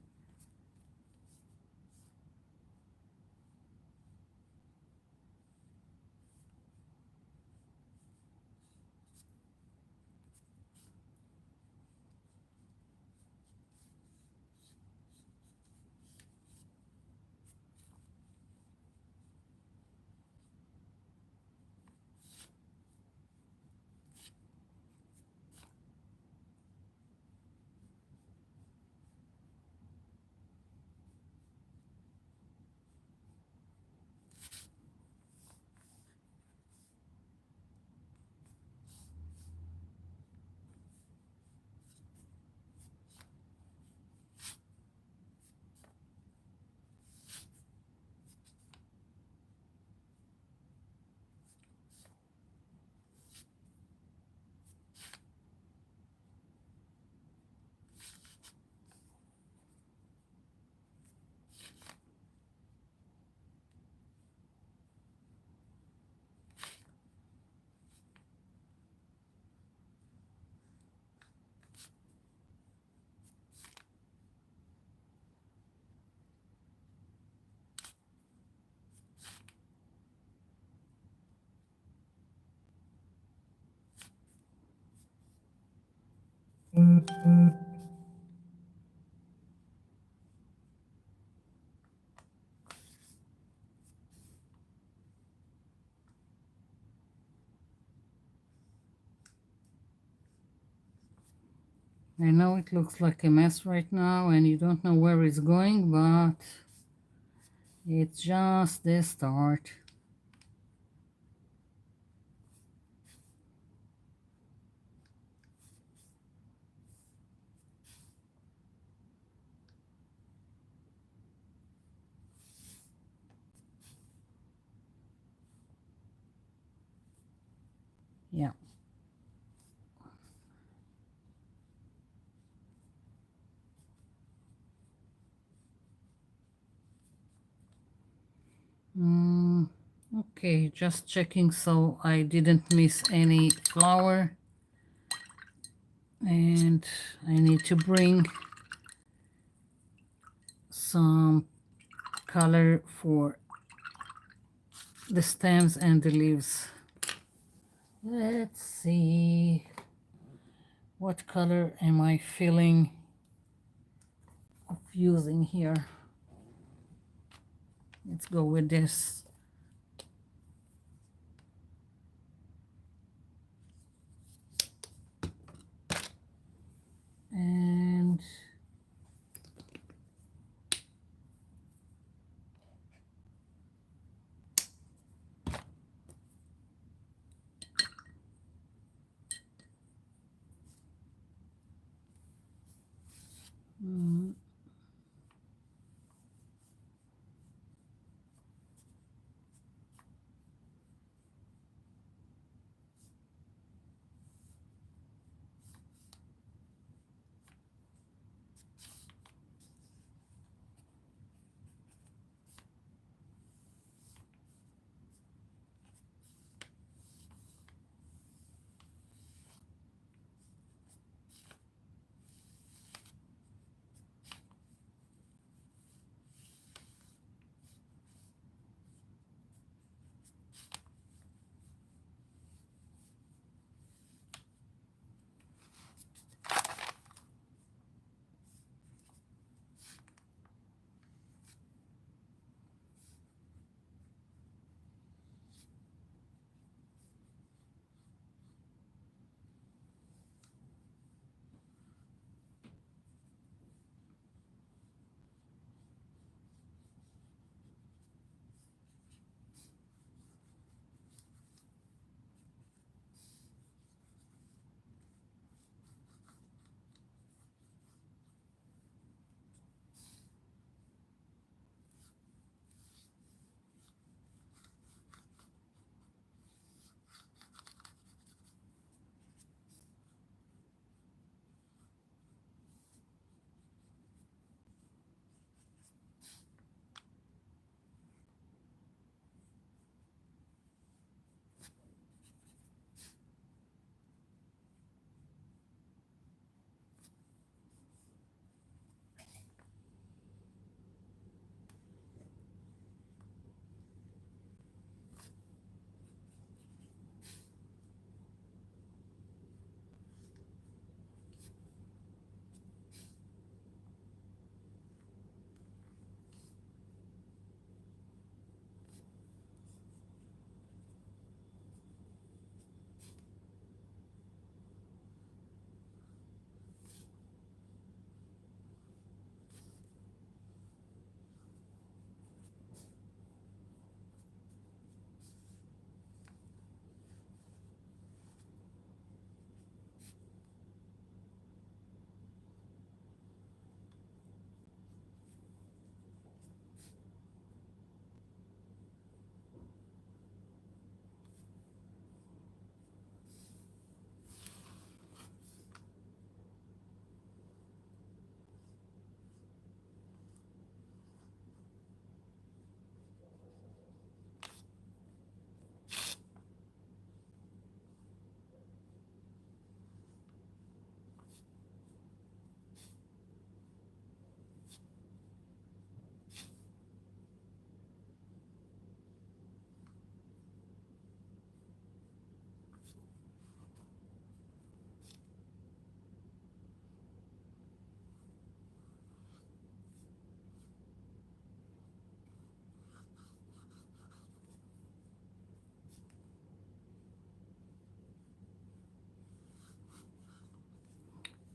I know it looks like a mess right now and you don't know where it's going, but it's just the start. Yeah. Okay, just checking so I didn't miss any flower. And I need to bring some color for the stems and the leaves. Let's see, what color am I feeling of using here? Let's go with this. And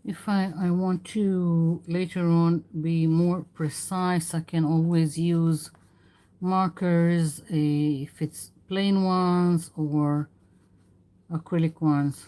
If I want to later on be more precise, I can always use markers, if it's plain ones or acrylic ones.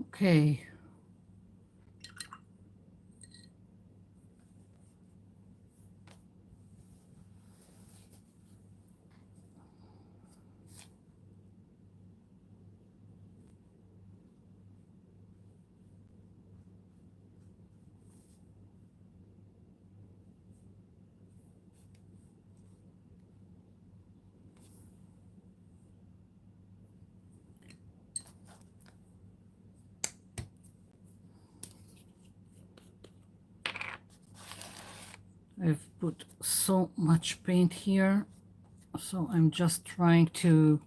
Okay. I've put so much paint here, so I'm just trying to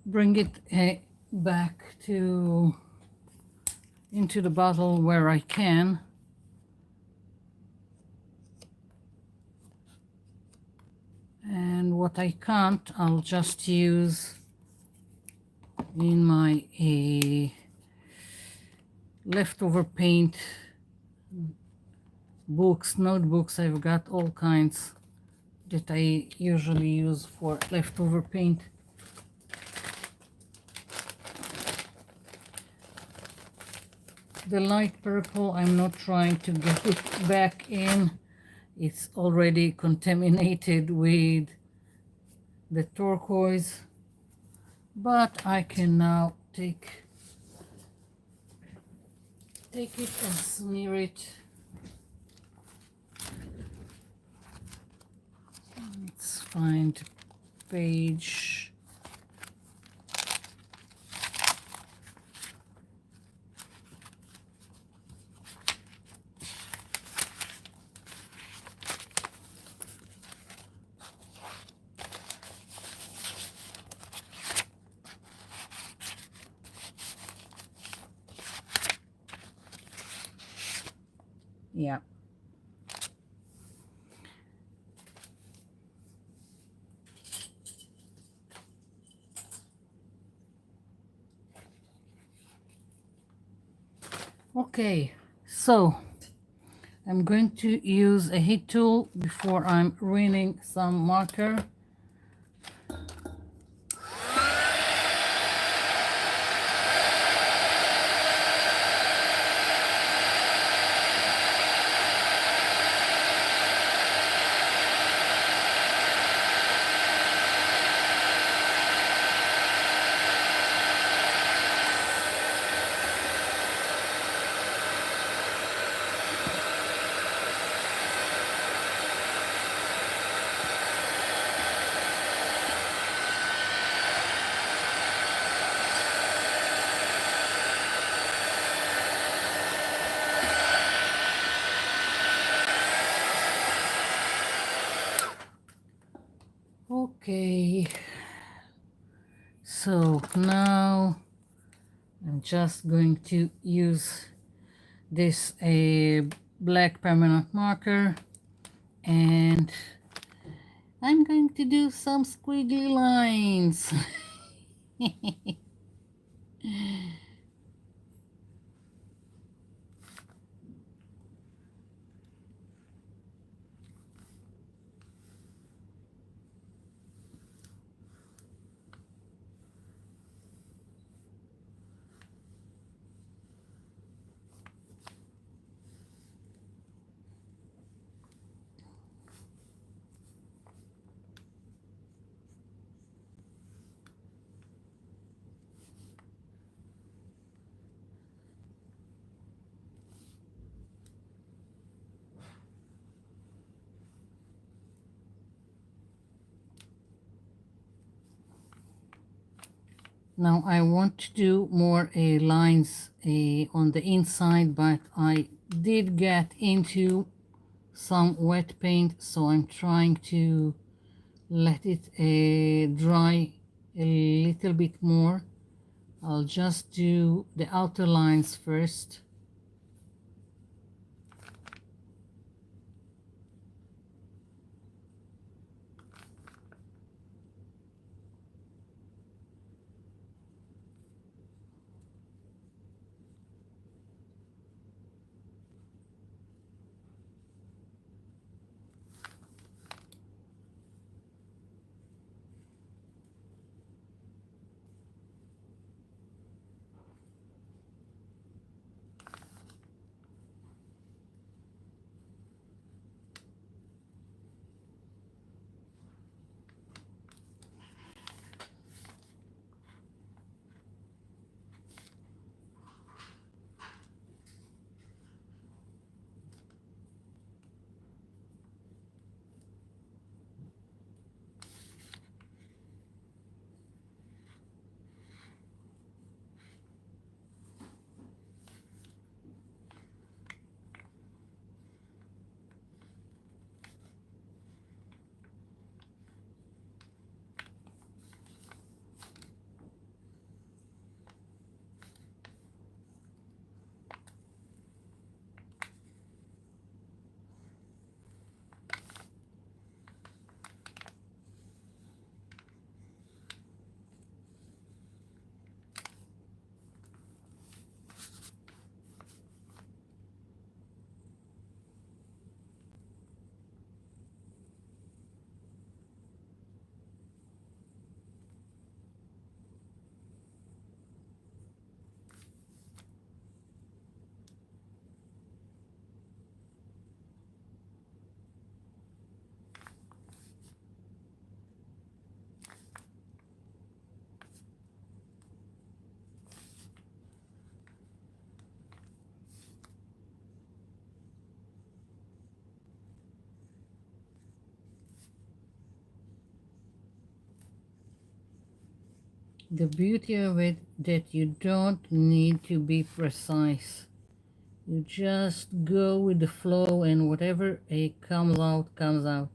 bring it back to into the bottle where I can. And what I can't, I'll just use in my leftover paint books, notebooks. I've got all kinds that I usually use for leftover paint. The light purple, I'm not trying to get it back in. It's already contaminated with the turquoise, but I can now take it and smear it. Let's find page. Yeah. Okay, so I'm going to use a heat tool before I'm ruining some marker. Okay, so now I'm just going to use this black permanent marker, and I'm going to do some squiggly lines. Now I want to do more lines on the inside, but I did get into some wet paint, so I'm trying to let it dry a little bit more. I'll just do the outer lines first. The beauty of it that you don't need to be precise. You just go with the flow, and whatever comes out, comes out.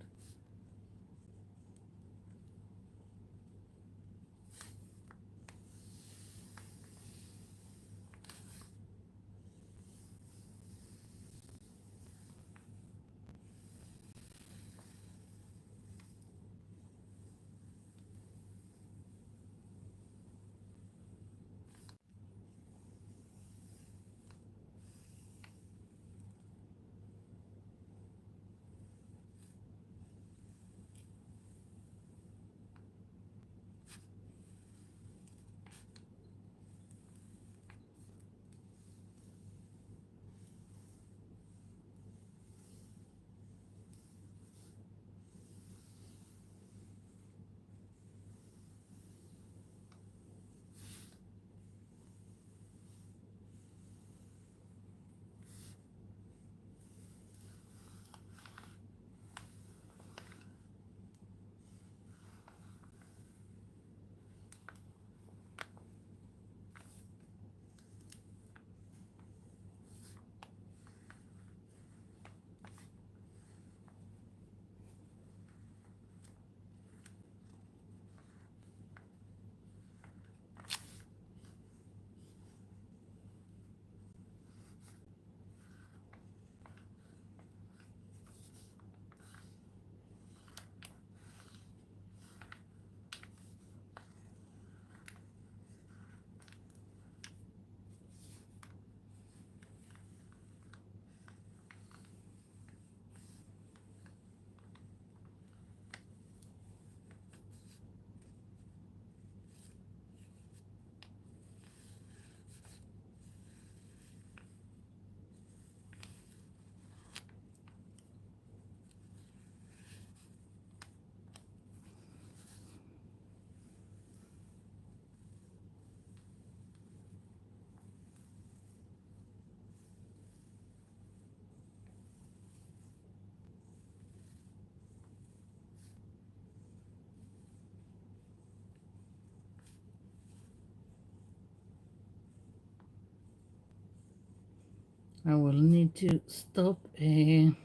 I will need to stop in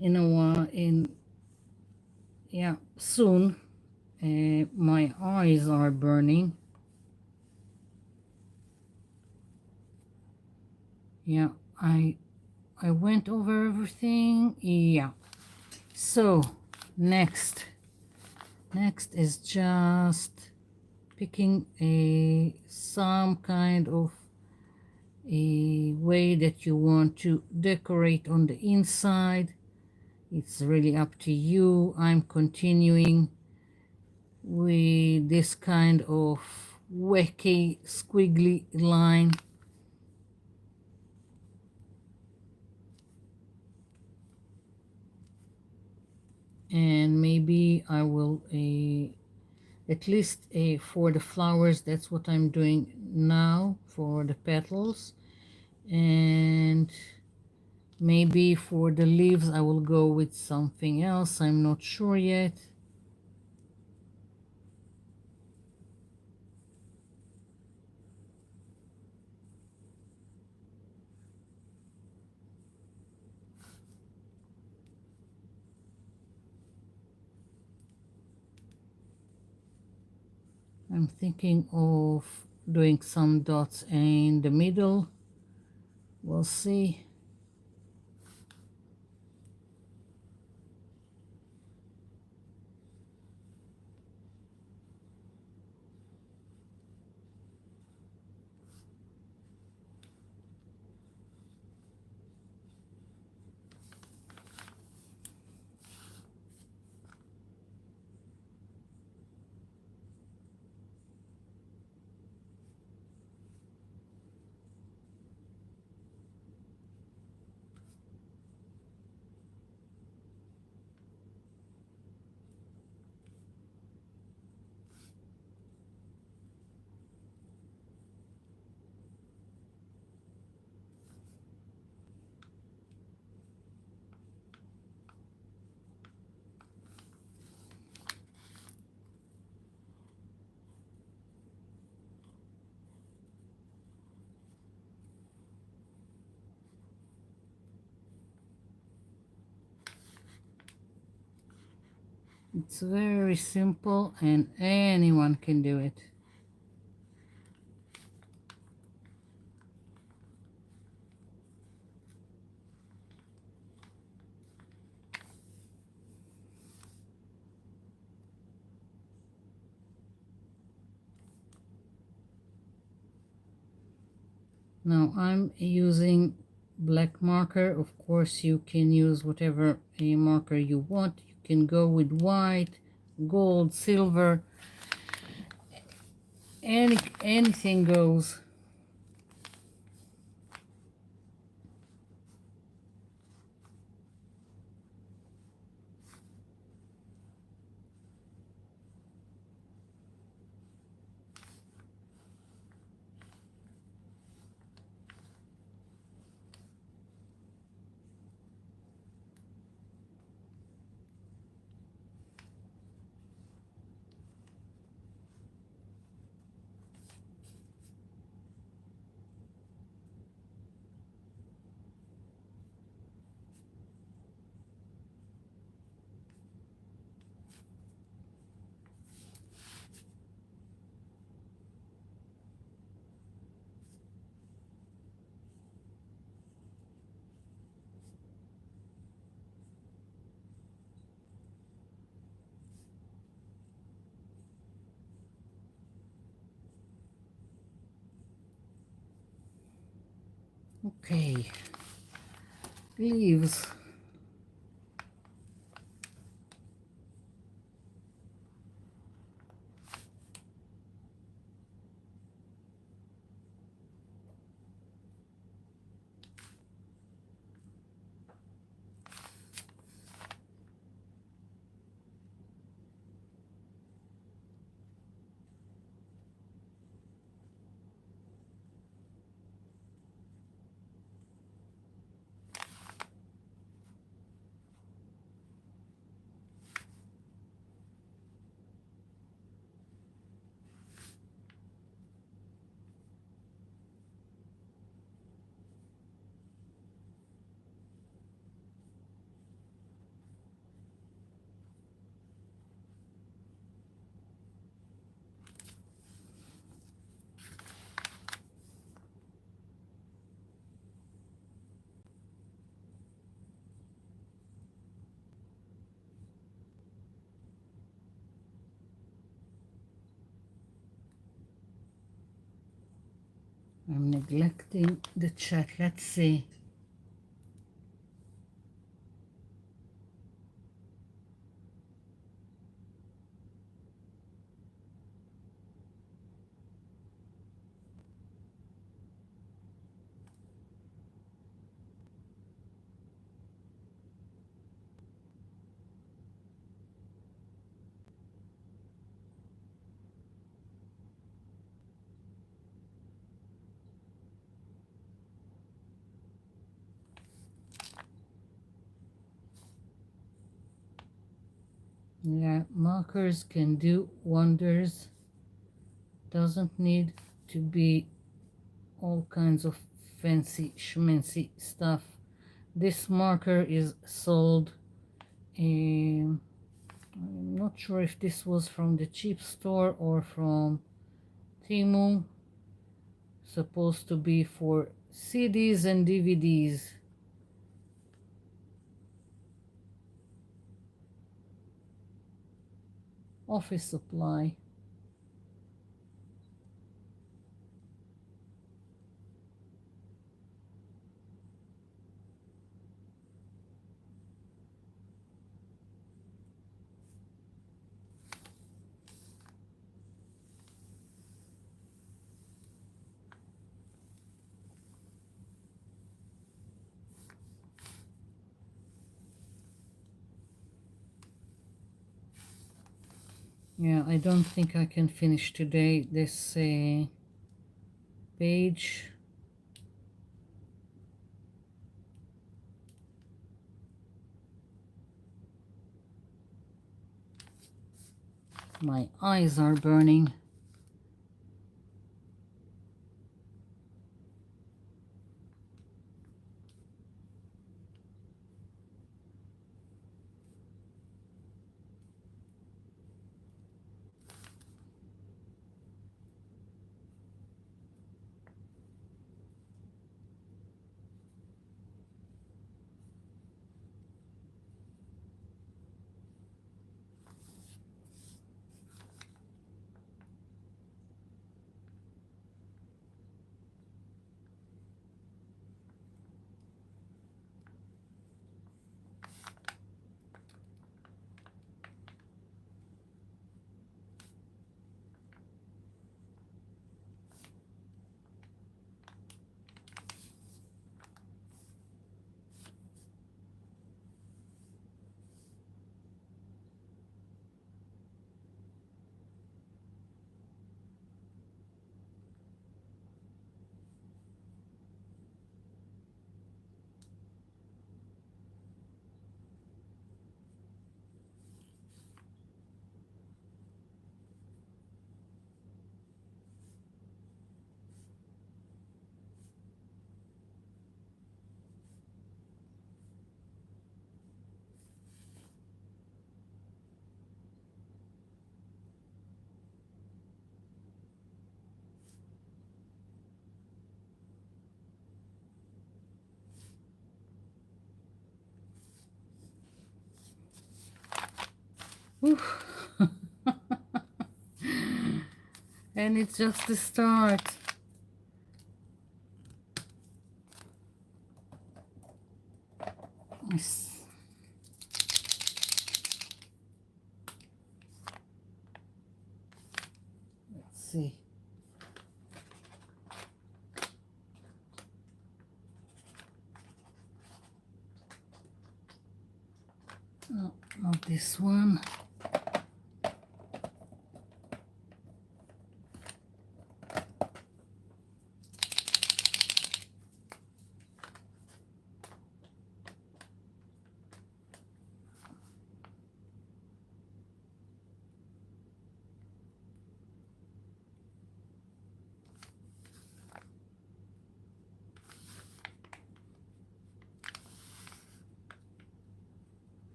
a while, yeah, soon. My eyes are burning. Yeah, I went over everything. Yeah. So next is just picking some kind of a way that you want to decorate on the inside. It's really up to you. I'm continuing with this kind of wacky squiggly line, and maybe I will at least for the flowers, that's what I'm doing now for the petals, and maybe for the leaves I will go with something else. I'm not sure yet. I'm thinking of doing some dots in the middle. We'll see. It's very simple and anyone can do it. Now I'm using black marker. Of course, you can use whatever a marker you want. You can go with white, gold, silver, anything goes. Okay, leaves. I'm neglecting the chat. Let's see. Yeah, markers can do wonders. Doesn't need to be all kinds of fancy schmancy stuff. This marker is sold. I'm not sure if this was from the cheap store or from Temu. Supposed to be for CDs and DVDs. Office supply. Yeah, I don't think I can finish today this page. My eyes are burning. Oof. And it's just the start. Let's see. No, not this one.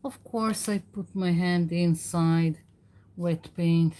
Of course, I put my hand inside wet paint.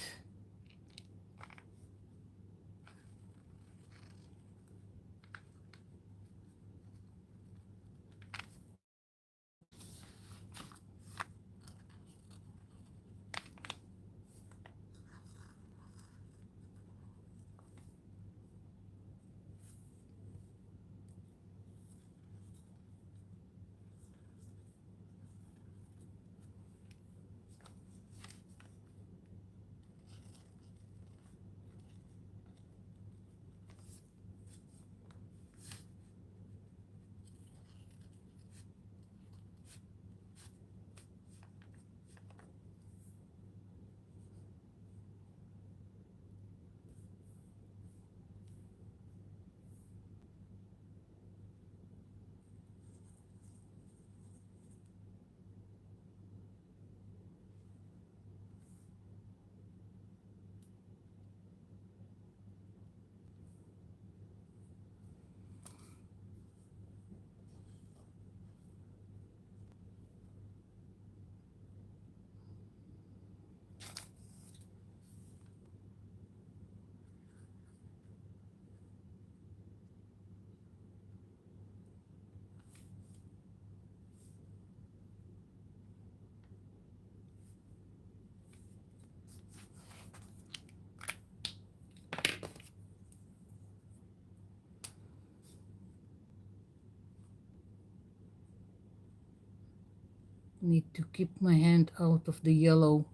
Need to keep my hand out of the yellow,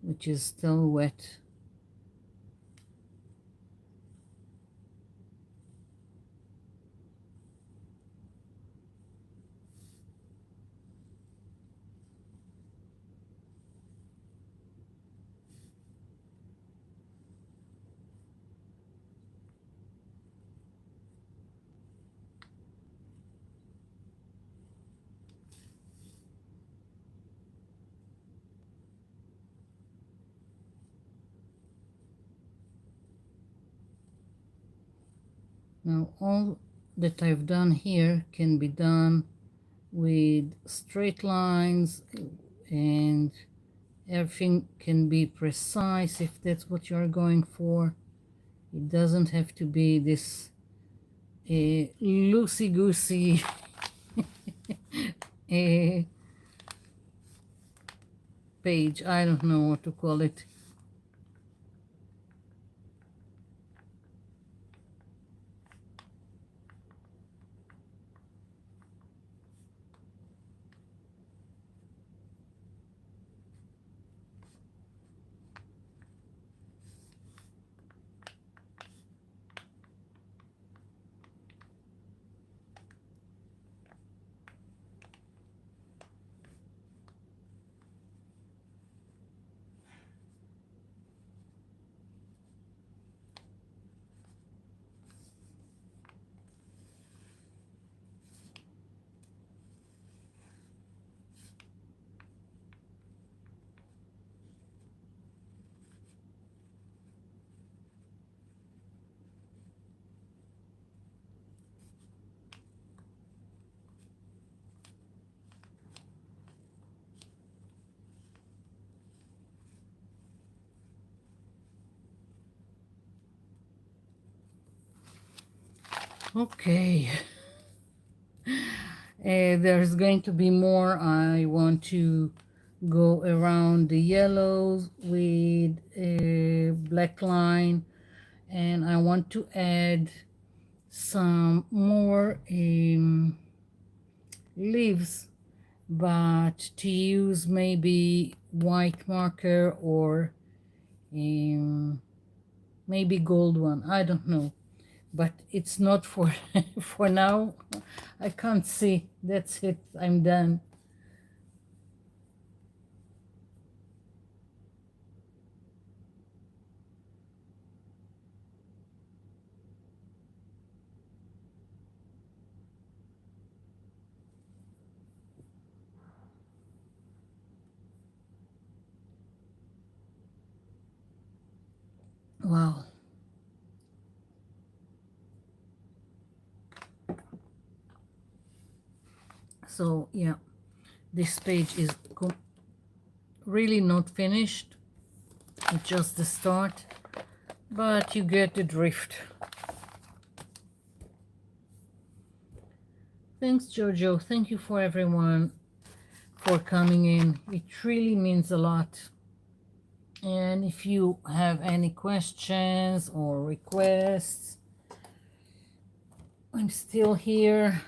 which is still wet. Now all that I've done here can be done with straight lines, and everything can be precise if that's what you're going for. It doesn't have to be this loosey-goosey uh, page. I don't know what to call it. Okay. There's going to be more. I want to go around the yellows with a black line, and I want to add some more leaves, but to use maybe white marker or um, maybe gold one. I don't know, but it's not for for now. I can't see. That's it. I'm done. Wow. So yeah, This page is really not finished. It's just the start, but you get the drift. Thanks, Jojo. Thank you for everyone for coming in. It really means a lot. And if you have any questions or requests, I'm still here.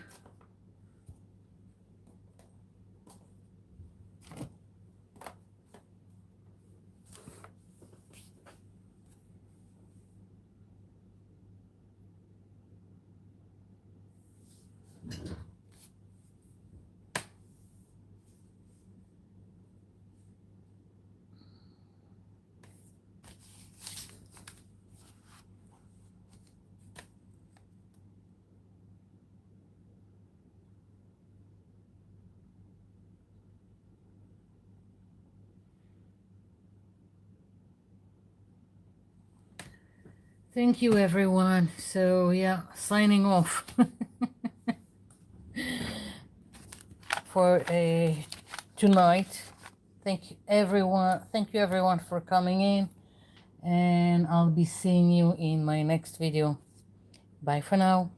Thank you, everyone. So yeah, signing off for tonight. Thank you, everyone. Thank you, everyone, for coming in, and I'll be seeing you in my next video. Bye for now.